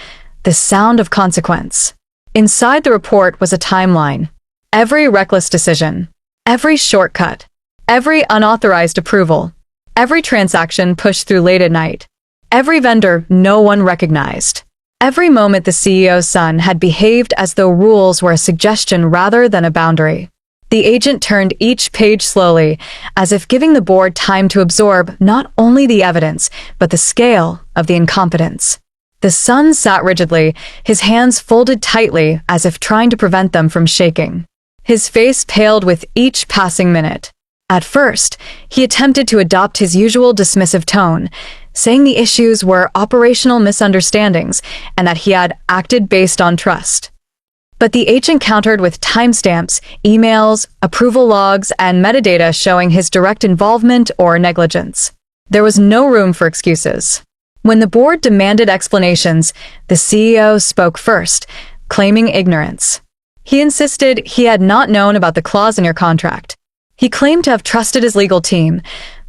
S1: the sound of consequence. Inside the report was a timeline. Every reckless decision, every shortcut, every unauthorized approval, every transaction pushed through late at night, every vendor no one recognized. Every moment the CEO's son had behaved as though rules were a suggestion rather than a boundary. The agent turned each page slowly, as if giving the board time to absorb not only the evidence, but the scale of the incompetence. The son sat rigidly, his hands folded tightly as if trying to prevent them from shaking. His face paled with each passing minute. At first, he attempted to adopt his usual dismissive tone, saying the issues were operational misunderstandings and that he had acted based on trust. But the agent countered with timestamps, emails, approval logs, and metadata showing his direct involvement or negligence. There was no room for excuses. When the board demanded explanations, the CEO spoke first, claiming ignorance. He insisted he had not known about the clause in your contract. He claimed to have trusted his legal team,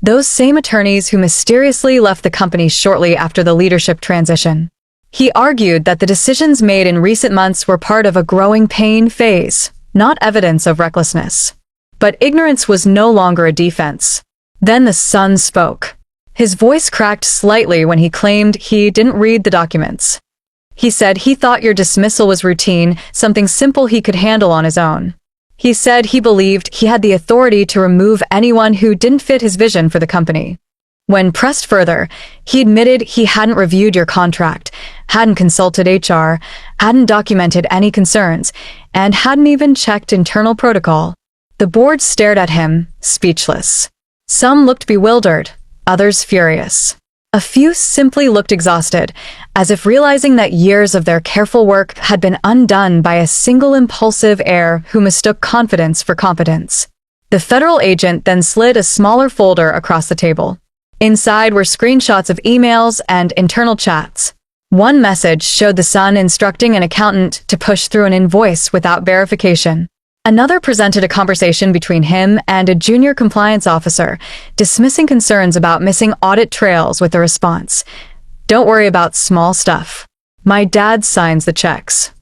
S1: those same attorneys who mysteriously left the company shortly after the leadership transition. He argued that the decisions made in recent months were part of a growing pain phase, not evidence of recklessness. But ignorance was no longer a defense. Then the son spoke. His voice cracked slightly when he claimed he didn't read the documents. He said he thought your dismissal was routine, something simple he could handle on his own. He said he believed he had the authority to remove anyone who didn't fit his vision for the company. When pressed further, he admitted he hadn't reviewed your contract, hadn't consulted HR, hadn't documented any concerns, and hadn't even checked internal protocol. The board stared at him, speechless. Some looked bewildered, others furious. A few simply looked exhausted, as if realizing that years of their careful work had been undone by a single impulsive heir who mistook confidence for competence. The federal agent then slid a smaller folder across the table. Inside were screenshots of emails and internal chats. One message showed the son instructing an accountant to push through an invoice without verification. Another presented a conversation between him and a junior compliance officer, dismissing concerns about missing audit trails with the response, "Don't worry about small stuff. My dad signs the checks."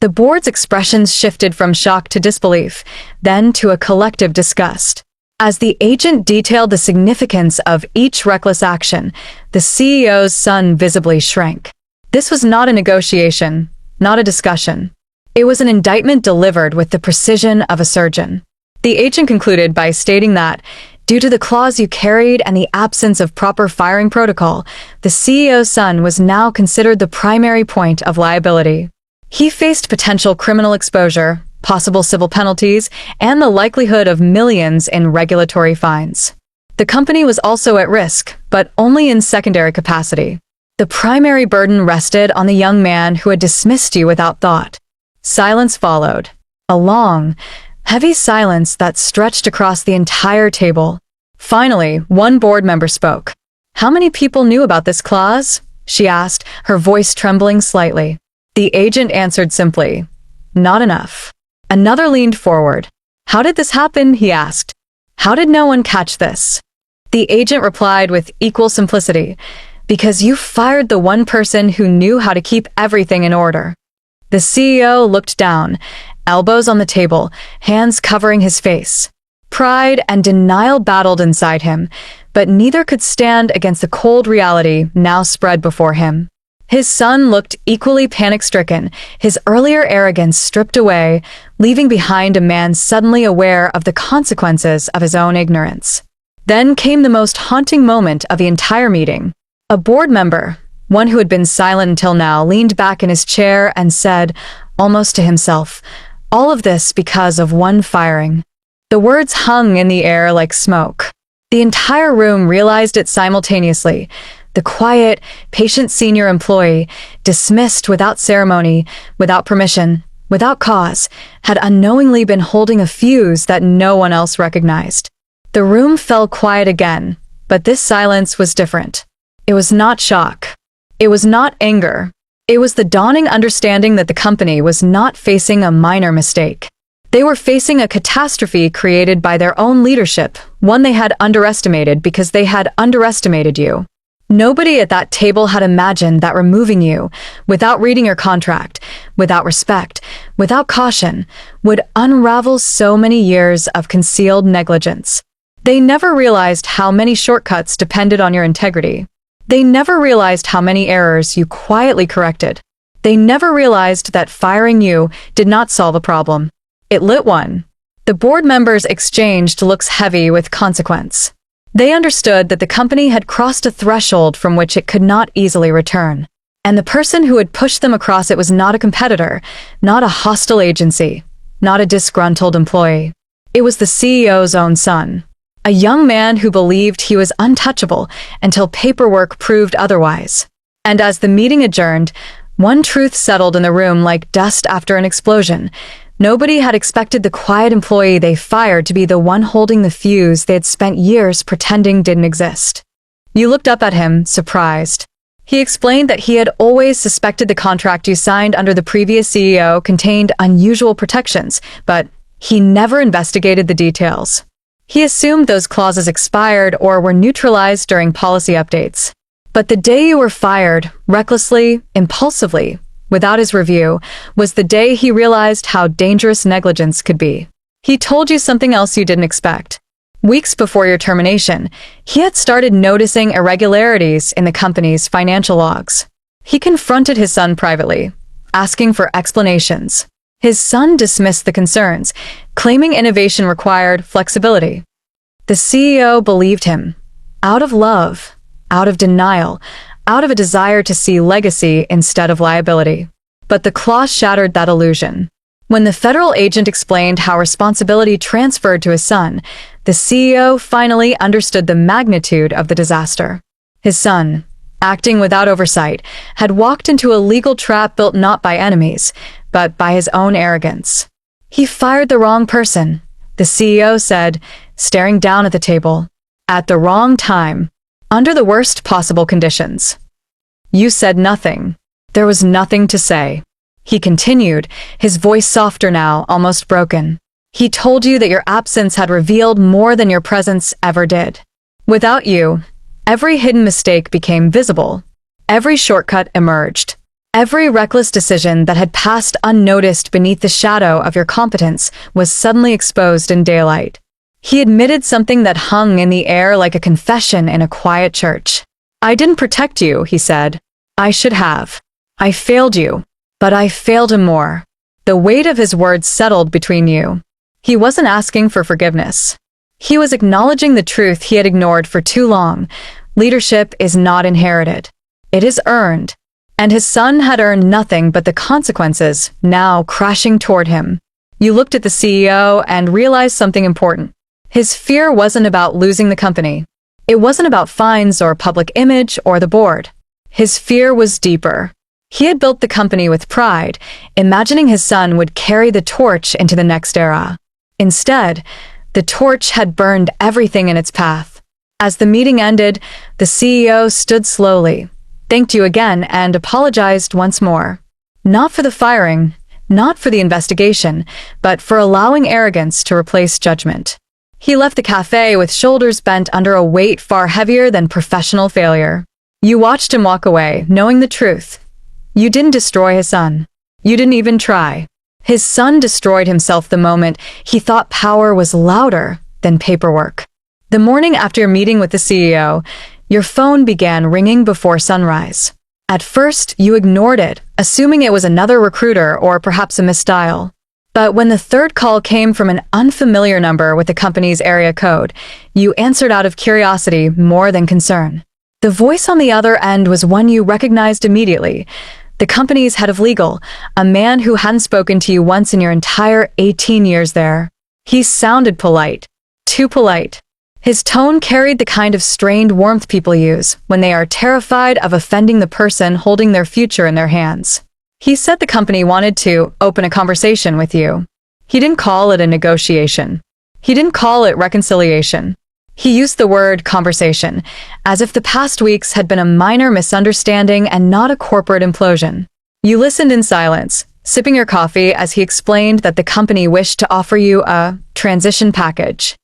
S1: The board's expressions shifted from shock to disbelief, then to a collective disgust. As the agent detailed the significance of each reckless action, the CEO's son visibly shrank. This was not a negotiation, not a discussion. It was an indictment delivered with the precision of a surgeon. The agent concluded by stating that, due to the clause you carried and the absence of proper firing protocol, the CEO's son was now considered the primary point of liability. He faced potential criminal exposure, possible civil penalties, and the likelihood of millions in regulatory fines. The company was also at risk, but only in secondary capacity. The primary burden rested on the young man who had dismissed you without thought. Silence followed. A long, heavy silence that stretched across the entire table. Finally, one board member spoke. "How many people knew about this clause?" she asked, her voice trembling slightly. The agent answered simply, "Not enough." Another leaned forward. "How did this happen?" he asked. "How did no one catch this?" The agent replied with equal simplicity, "Because you fired the one person who knew how to keep everything in order." The CEO looked down, elbows on the table, hands covering his face. Pride and denial battled inside him, but neither could stand against the cold reality now spread before him. His son looked equally panic-stricken, his earlier arrogance stripped away, leaving behind a man suddenly aware of the consequences of his own ignorance. Then came the most haunting moment of the entire meeting. A board member, one who had been silent until now, leaned back in his chair and said, almost to himself, "All of this because of one firing." The words hung in the air like smoke. The entire room realized it simultaneously. The quiet, patient senior employee, dismissed without ceremony, without permission, without cause, had unknowingly been holding a fuse that no one else recognized. The room fell quiet again, but this silence was different. It was not shock. It was not anger. It was the dawning understanding that the company was not facing a minor mistake. They were facing a catastrophe created by their own leadership, one they had underestimated because they had underestimated you. Nobody at that table had imagined that removing you, without reading your contract, without respect, without caution, would unravel so many years of concealed negligence. They never realized how many shortcuts depended on your integrity. They never realized how many errors you quietly corrected. They never realized that firing you did not solve a problem. It lit one. The board members exchanged looks heavy with consequence. They understood that the company had crossed a threshold from which it could not easily return. And the person who had pushed them across it was not a competitor, not a hostile agency, not a disgruntled employee. It was the CEO's own son. A young man who believed he was untouchable until paperwork proved otherwise. And as the meeting adjourned, one truth settled in the room like dust after an explosion. Nobody had expected the quiet employee they fired to be the one holding the fuse they had spent years pretending didn't exist. You looked up at him, surprised. He explained that he had always suspected the contract you signed under the previous CEO contained unusual protections, but he never investigated the details. He assumed those clauses expired or were neutralized during policy updates. But the day you were fired, recklessly, impulsively, without his review, was the day he realized how dangerous negligence could be. He told you something else you didn't expect. Weeks before your termination, he had started noticing irregularities in the company's financial logs. He confronted his son privately, asking for explanations. His son dismissed the concerns, claiming innovation required flexibility. The CEO believed him, out of love, out of denial, out of a desire to see legacy instead of liability. But the clause shattered that illusion. When the federal agent explained how responsibility transferred to his son, the CEO finally understood the magnitude of the disaster. His son, acting without oversight, had walked into a legal trap built not by enemies, but by his own arrogance. He fired the wrong person, the CEO said, staring down at the table. At the wrong time, under the worst possible conditions. You said nothing. There was nothing to say. He continued, his voice softer now, almost broken. He told you that your absence had revealed more than your presence ever did. Without you, every hidden mistake became visible. Every shortcut emerged. Every reckless decision that had passed unnoticed beneath the shadow of your competence was suddenly exposed in daylight. He admitted something that hung in the air like a confession in a quiet church. I didn't protect you, he said. I should have. I failed you. But I failed him more. The weight of his words settled between you. He wasn't asking for forgiveness. He was acknowledging the truth he had ignored for too long. Leadership is not inherited. It is earned. And his son had earned nothing but the consequences, now crashing toward him. You looked at the CEO and realized something important. His fear wasn't about losing the company. It wasn't about fines or public image or the board. His fear was deeper. He had built the company with pride, imagining his son would carry the torch into the next era. Instead, the torch had burned everything in its path. As the meeting ended, the CEO stood slowly, thanked you again, and apologized once more. Not for the firing, not for the investigation, but for allowing arrogance to replace judgment. He left the cafe with shoulders bent under a weight far heavier than professional failure. You watched him walk away, knowing the truth. You didn't destroy his son. You didn't even try. His son destroyed himself the moment he thought power was louder than paperwork. The morning after your meeting with the CEO, your phone began ringing before sunrise. At first, you ignored it, assuming it was another recruiter or perhaps a misdial. But when the third call came from an unfamiliar number with the company's area code, you answered out of curiosity more than concern. The voice on the other end was one you recognized immediately. The company's head of legal, a man who hadn't spoken to you once in your entire 18 years there. He sounded polite. Too polite. His tone carried the kind of strained warmth people use when they are terrified of offending the person holding their future in their hands. He said the company wanted to open a conversation with you. He didn't call it a negotiation. He didn't call it reconciliation. He used the word conversation, as if the past weeks had been a minor misunderstanding and not a corporate implosion. You listened in silence, sipping your coffee as he explained that the company wished to offer you a transition package.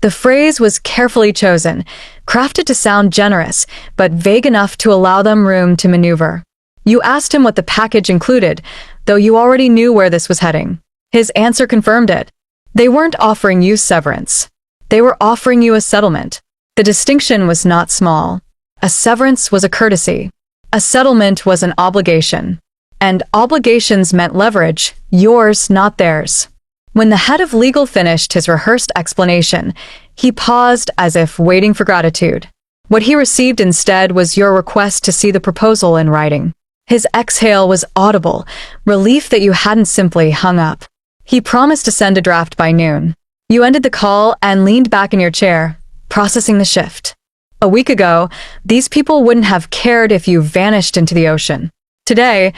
S1: The phrase was carefully chosen, crafted to sound generous, but vague enough to allow them room to maneuver. You asked him what the package included, though you already knew where this was heading. His answer confirmed it. They weren't offering you severance. They were offering you a settlement. The distinction was not small. A severance was a courtesy. A settlement was an obligation. And obligations meant leverage, yours, not theirs. When the head of legal finished his rehearsed explanation, he paused as if waiting for gratitude. What he received instead was your request to see the proposal in writing. His exhale was audible, relief that you hadn't simply hung up. He promised to send a draft by noon. You ended the call and leaned back in your chair, processing the shift. A week ago, these people wouldn't have cared if you vanished into the ocean. Today,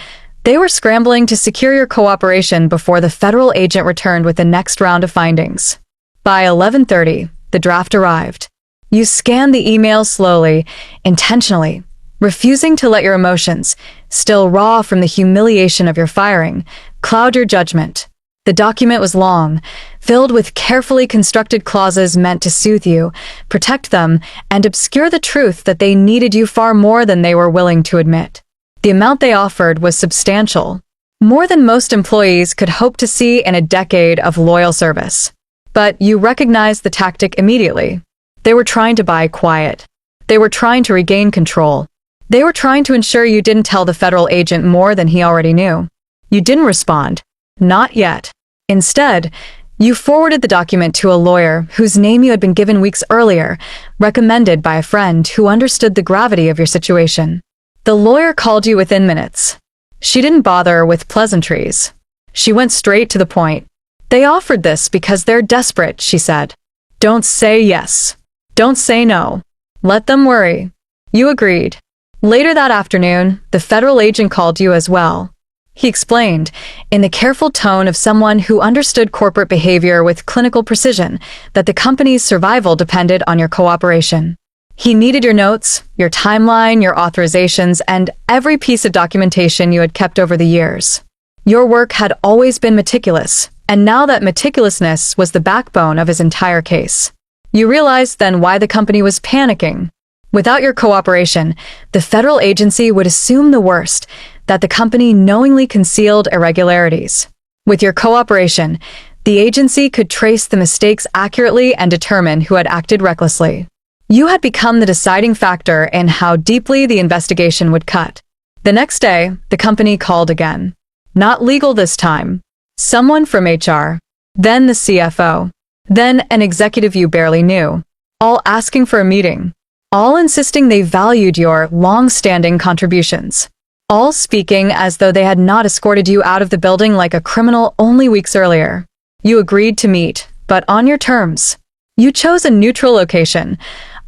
S1: they were scrambling to secure your cooperation before the federal agent returned with the next round of findings. By 11:30, the draft arrived. You scanned the email slowly, intentionally, refusing to let your emotions, still raw from the humiliation of your firing, cloud your judgment. The document was long, filled with carefully constructed clauses meant to soothe you, protect them, and obscure the truth that they needed you far more than they were willing to admit. The amount they offered was substantial, more than most employees could hope to see in a decade of loyal service. But you recognized the tactic immediately. They were trying to buy quiet. They were trying to regain control. They were trying to ensure you didn't tell the federal agent more than he already knew. You didn't respond. Not yet. Instead, you forwarded the document to a lawyer whose name you had been given weeks earlier, recommended by a friend who understood the gravity of your situation. The lawyer called you within minutes. She didn't bother with pleasantries. She went straight to the point. They offered this because they're desperate, she said. Don't say yes. Don't say no. Let them worry. You agreed. Later that afternoon, the federal agent called you as well. He explained, in the careful tone of someone who understood corporate behavior with clinical precision, that the company's survival depended on your cooperation. He needed your notes, your timeline, your authorizations, and every piece of documentation you had kept over the years. Your work had always been meticulous, and now that meticulousness was the backbone of his entire case. You realized then why the company was panicking. Without your cooperation, the federal agency would assume the worst, that the company knowingly concealed irregularities. With your cooperation, the agency could trace the mistakes accurately and determine who had acted recklessly. You had become the deciding factor in how deeply the investigation would cut. The next day, the company called again. Not legal this time. Someone from HR. Then the CFO. Then an executive you barely knew. All asking for a meeting. All insisting they valued your long-standing contributions. All speaking as though they had not escorted you out of the building like a criminal only weeks earlier. You agreed to meet, but on your terms. You chose a neutral location,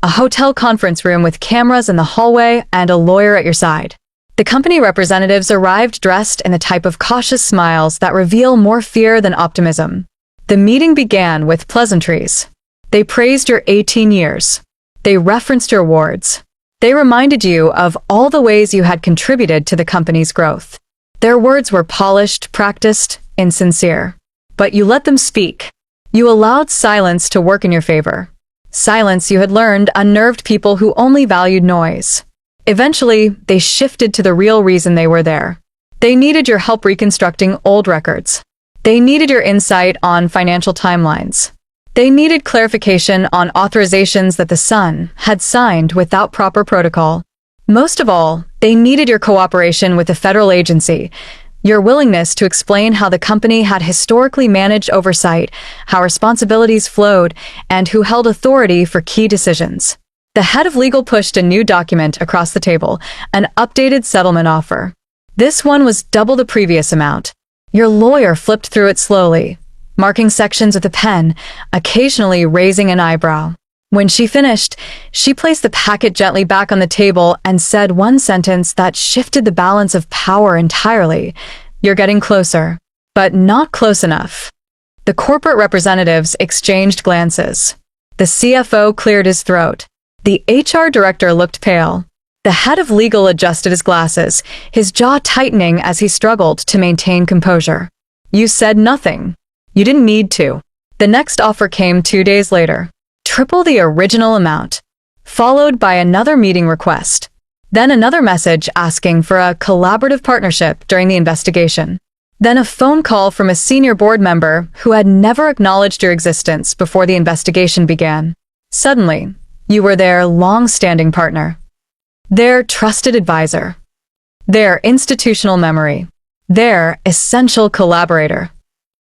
S1: a hotel conference room with cameras in the hallway and a lawyer at your side. The company representatives arrived dressed in the type of cautious smiles that reveal more fear than optimism. The meeting began with pleasantries. They praised your 18 years. They referenced your awards. They reminded you of all the ways you had contributed to the company's growth. Their words were polished, practiced, insincere. But you let them speak. You allowed silence to work in your favor. Silence, you had learned, unnerved people who only valued noise. Eventually, they shifted to the real reason they were there. They needed your help reconstructing old records. They needed your insight on financial timelines. They needed clarification on authorizations that the Sun had signed without proper protocol. Most of all, they needed your cooperation with the federal agency, your willingness to explain how the company had historically managed oversight, how responsibilities flowed, and who held authority for key decisions. The head of legal pushed a new document across the table, an updated settlement offer. This one was double the previous amount. Your lawyer flipped through it slowly, marking sections with a pen, occasionally raising an eyebrow. When she finished, she placed the packet gently back on the table and said one sentence that shifted the balance of power entirely. You're getting closer, but not close enough. The corporate representatives exchanged glances. The CFO cleared his throat. The HR director looked pale. The head of legal adjusted his glasses, his jaw tightening as he struggled to maintain composure. You said nothing. You didn't need to. The next offer came 2 days later. Triple the original amount. Followed by another meeting request. Then another message asking for a collaborative partnership during the investigation. Then a phone call from a senior board member who had never acknowledged your existence before the investigation began. Suddenly, you were their long-standing partner. Their trusted advisor. Their institutional memory. Their essential collaborator.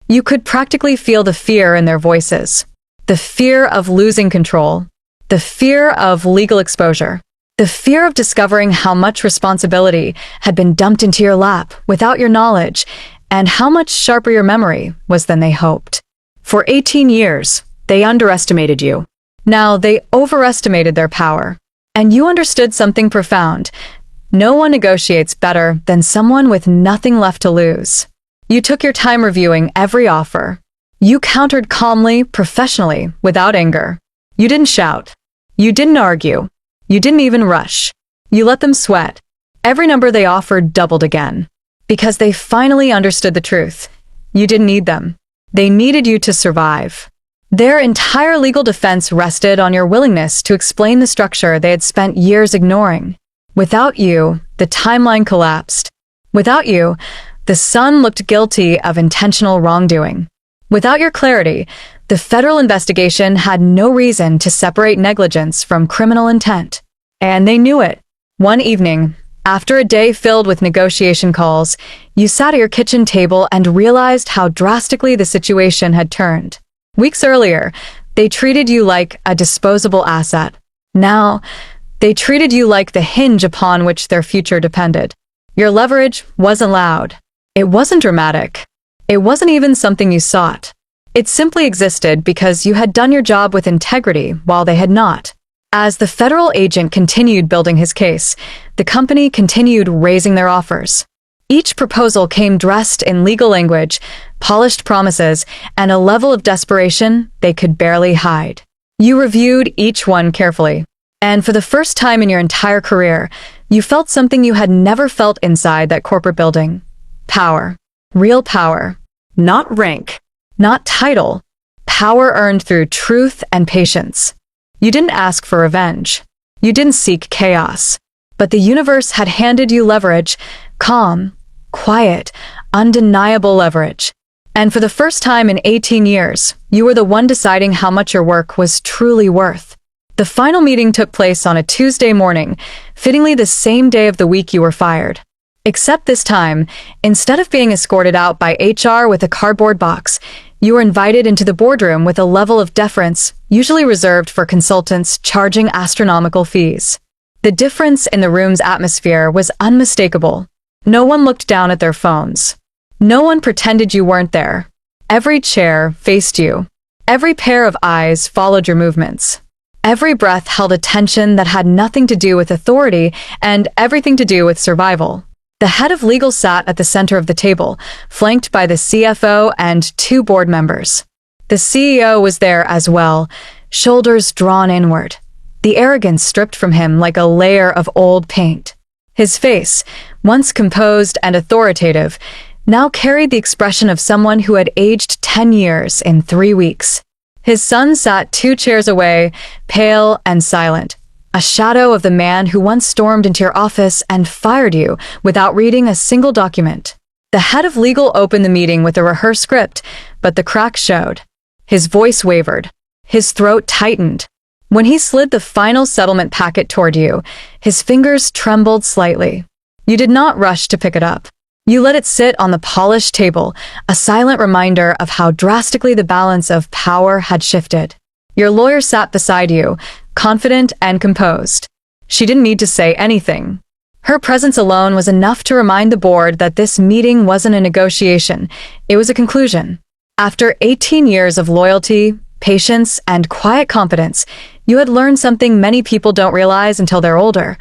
S1: You could practically feel the fear in their voices. The fear of losing control. The fear of legal exposure. The fear of discovering how much responsibility had been dumped into your lap without your knowledge, and how much sharper your memory was than they hoped. For 18 years, they underestimated you. Now they overestimated their power. And you understood something profound. No one negotiates better than someone with nothing left to lose. You took your time reviewing every offer. You countered calmly, professionally, without anger. You didn't shout. You didn't argue. You didn't even rush. You let them sweat. Every number they offered doubled again. Because they finally understood the truth. You didn't need them. They needed you to survive. Their entire legal defense rested on your willingness to explain the structure they had spent years ignoring. Without you, the timeline collapsed. Without you, the sun looked guilty of intentional wrongdoing. Without your clarity, the federal investigation had no reason to separate negligence from criminal intent. And they knew it. One evening, after a day filled with negotiation calls, you sat at your kitchen table and realized how drastically the situation had turned. Weeks earlier, they treated you like a disposable asset. Now, they treated you like the hinge upon which their future depended. Your leverage wasn't loud. It wasn't dramatic. It wasn't even something you sought. It simply existed because you had done your job with integrity while they had not. As the federal agent continued building his case, the company continued raising their offers. Each proposal came dressed in legal language, polished promises, and a level of desperation they could barely hide. You reviewed each one carefully, and for the first time in your entire career, you felt something you had never felt inside that corporate building. Power. Real power. Not rank. Not title. Power earned through truth and patience. You didn't ask for revenge. You didn't seek chaos. But the universe had handed you leverage, calm, quiet, undeniable leverage. And for the first time in 18 years, you were the one deciding how much your work was truly worth. The final meeting took place on a Tuesday morning, fittingly the same day of the week you were fired. Except this time, instead of being escorted out by HR with a cardboard box, you were invited into the boardroom with a level of deference usually reserved for consultants charging astronomical fees. The difference in the room's atmosphere was unmistakable. No one looked down at their phones. No one pretended you weren't there. Every chair faced you. Every pair of eyes followed your movements. Every breath held a tension that had nothing to do with authority and everything to do with survival. The head of legal sat at the center of the table, flanked by the CFO and 2 board members. The CEO was there as well, shoulders drawn inward, the arrogance stripped from him like a layer of old paint. His face, once composed and authoritative, now carried the expression of someone who had aged 10 years in 3 weeks. His son sat 2 chairs away, pale and silent, a shadow of the man who once stormed into your office and fired you without reading a single document. The head of legal opened the meeting with a rehearsed script, but the cracks showed. His voice wavered. His throat tightened. When he slid the final settlement packet toward you, his fingers trembled slightly. You did not rush to pick it up. You let it sit on the polished table, a silent reminder of how drastically the balance of power had shifted. Your lawyer sat beside you, confident and composed. She didn't need to say anything. Her presence alone was enough to remind the board that this meeting wasn't a negotiation, it was a conclusion. After 18 years of loyalty, patience, and quiet confidence, you had learned something many people don't realize until they're older.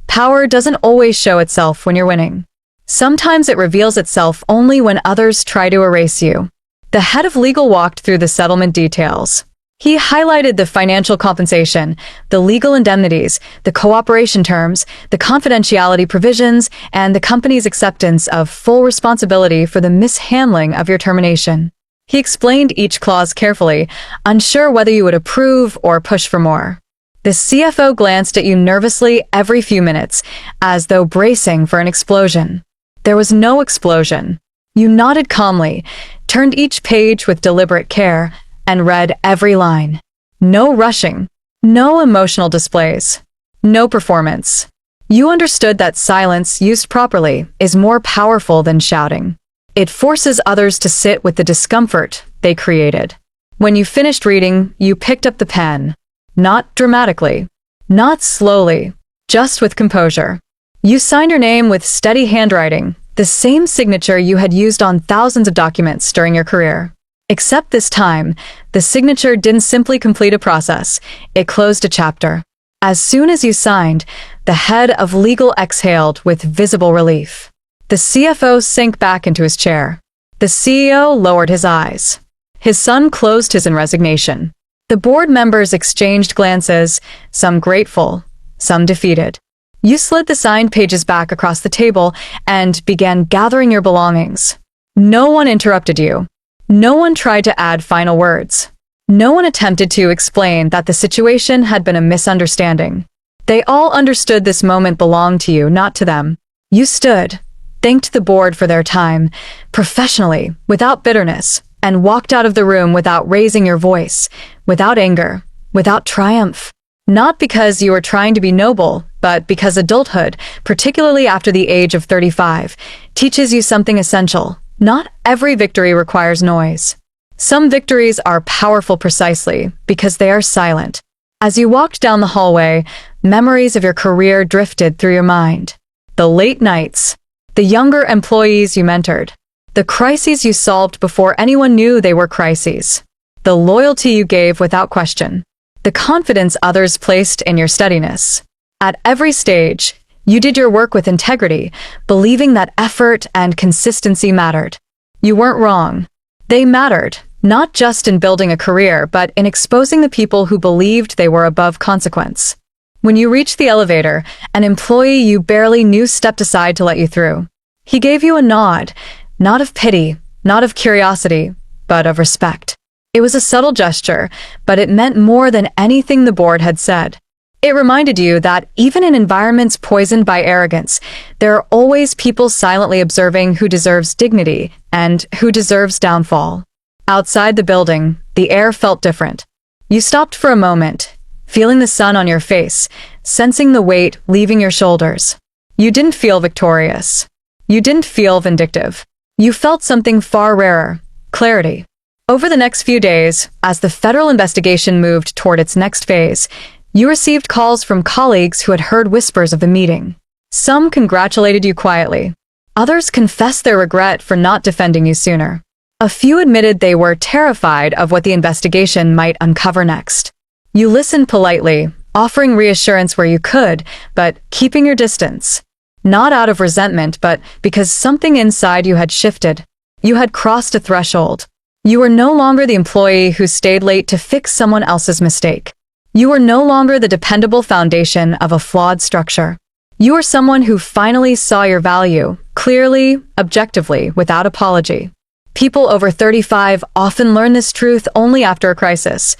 S1: Power doesn't always show itself when you're winning. Sometimes it reveals itself only when others try to erase you. The head of legal walked through the settlement details. He highlighted the financial compensation, the legal indemnities, the cooperation terms, the confidentiality provisions, and the company's acceptance of full responsibility for the mishandling of your termination. He explained each clause carefully, unsure whether you would approve or push for more. The CFO glanced at you nervously every few minutes, as though bracing for an explosion. There was no explosion. You nodded calmly, turned each page with deliberate care, and read every line. No rushing, no emotional displays, no performance. You understood that silence, used properly, is more powerful than shouting. It forces others to sit with the discomfort they created. When you finished reading, you picked up the pen. Not dramatically, not slowly, just with composure. You signed your name with steady handwriting, the same signature you had used on thousands of documents during your career. Except this time, the signature didn't simply complete a process, it closed a chapter. As soon as you signed, the head of legal exhaled with visible relief. The CFO sank back into his chair. The CEO lowered his eyes. His son closed his in resignation. The board members exchanged glances, some grateful, some defeated. You slid the signed pages back across the table and began gathering your belongings. No one interrupted you. No one tried to add final words. No one attempted to explain that the situation had been a misunderstanding. They all understood this moment belonged to you, not to them. You stood, thanked the board for their time, professionally, without bitterness, and walked out of the room without raising your voice, without anger, without triumph. Not because you were trying to be noble, but because adulthood, particularly after the age of 35, teaches you something essential. Not every victory requires noise. Some victories are powerful precisely because they are silent. As you walked down the hallway, memories of your career drifted through your mind. The late nights, the younger employees you mentored, the crises you solved before anyone knew they were crises, the loyalty you gave without question, the confidence others placed in your steadiness. At every stage, you did your work with integrity, believing that effort and consistency mattered. You weren't wrong. They mattered, not just in building a career, but in exposing the people who believed they were above consequence. When you reached the elevator, an employee you barely knew stepped aside to let you through. He gave you a nod, not of pity, not of curiosity, but of respect. It was a subtle gesture, but it meant more than anything the board had said. It reminded you that even in environments poisoned by arrogance, there are always people silently observing who deserves dignity and who deserves downfall. Outside the building, the air felt different. You stopped for a moment, feeling the sun on your face, sensing the weight leaving your shoulders. You didn't feel victorious. You didn't feel vindictive. You felt something far rarer, clarity. Over the next few days, as the federal investigation moved toward its next phase, you received calls from colleagues who had heard whispers of the meeting. Some congratulated you quietly. Others confessed their regret for not defending you sooner. A few admitted they were terrified of what the investigation might uncover next. You listened politely, offering reassurance where you could, but keeping your distance. Not out of resentment, but because something inside you had shifted. You had crossed a threshold. You were no longer the employee who stayed late to fix someone else's mistake. You were no longer the dependable foundation of a flawed structure. You were someone who finally saw your value, clearly, objectively, without apology. People over 35 often learn this truth only after a crisis.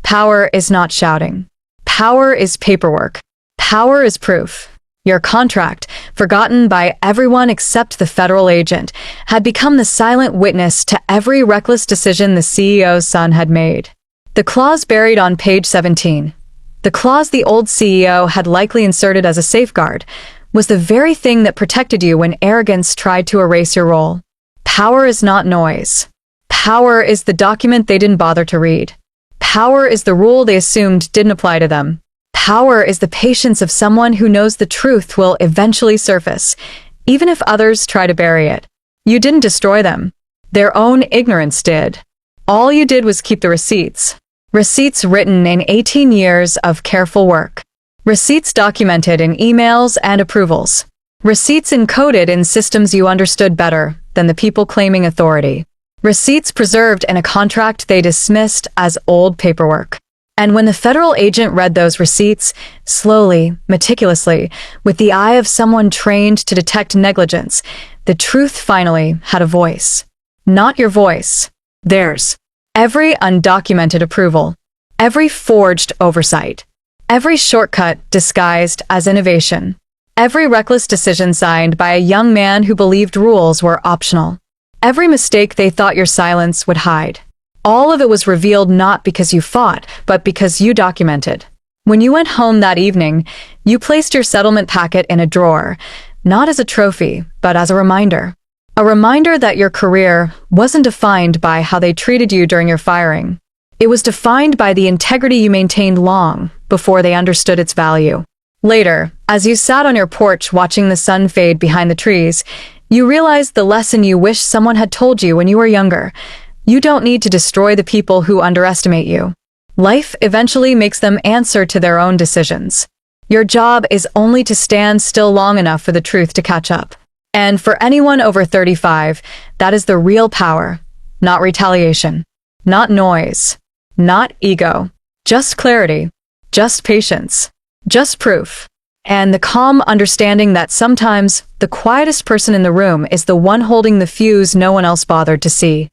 S1: Power is not shouting. Power is paperwork. Power is proof. Your contract, forgotten by everyone except the federal agent, had become the silent witness to every reckless decision the CEO's son had made. The clause buried on page 17, the clause the old CEO had likely inserted as a safeguard, was the very thing that protected you when arrogance tried to erase your role. Power is not noise. Power is the document they didn't bother to read. Power is the rule they assumed didn't apply to them. Power is the patience of someone who knows the truth will eventually surface, even if others try to bury it. You didn't destroy them. Their own ignorance did. All you did was keep the receipts. Receipts written in 18 years of careful work. Receipts documented in emails and approvals. Receipts encoded in systems you understood better than the people claiming authority. Receipts preserved in a contract they dismissed as old paperwork. And when the federal agent read those receipts, slowly, meticulously, with the eye of someone trained to detect negligence, the truth finally had a voice. Not your voice. Theirs. Every undocumented approval. Every forged oversight. Every shortcut disguised as innovation. Every reckless decision signed by a young man who believed rules were optional. Every mistake they thought your silence would hide. All of it was revealed not because you fought, but because you documented. When you went home that evening, you placed your settlement packet in a drawer, not as a trophy, but as a reminder. A reminder that your career wasn't defined by how they treated you during your firing. It was defined by the integrity you maintained long before they understood its value. Later, as you sat on your porch watching the sun fade behind the trees, you realized the lesson you wished someone had told you when you were younger. You don't need to destroy the people who underestimate you. Life eventually makes them answer to their own decisions. Your job is only to stand still long enough for the truth to catch up. And for anyone over 35, that is the real power, not retaliation, not noise, not ego, just clarity, just patience, just proof. and the calm understanding that sometimes the quietest person in the room is the one holding the fuse no one else bothered to see.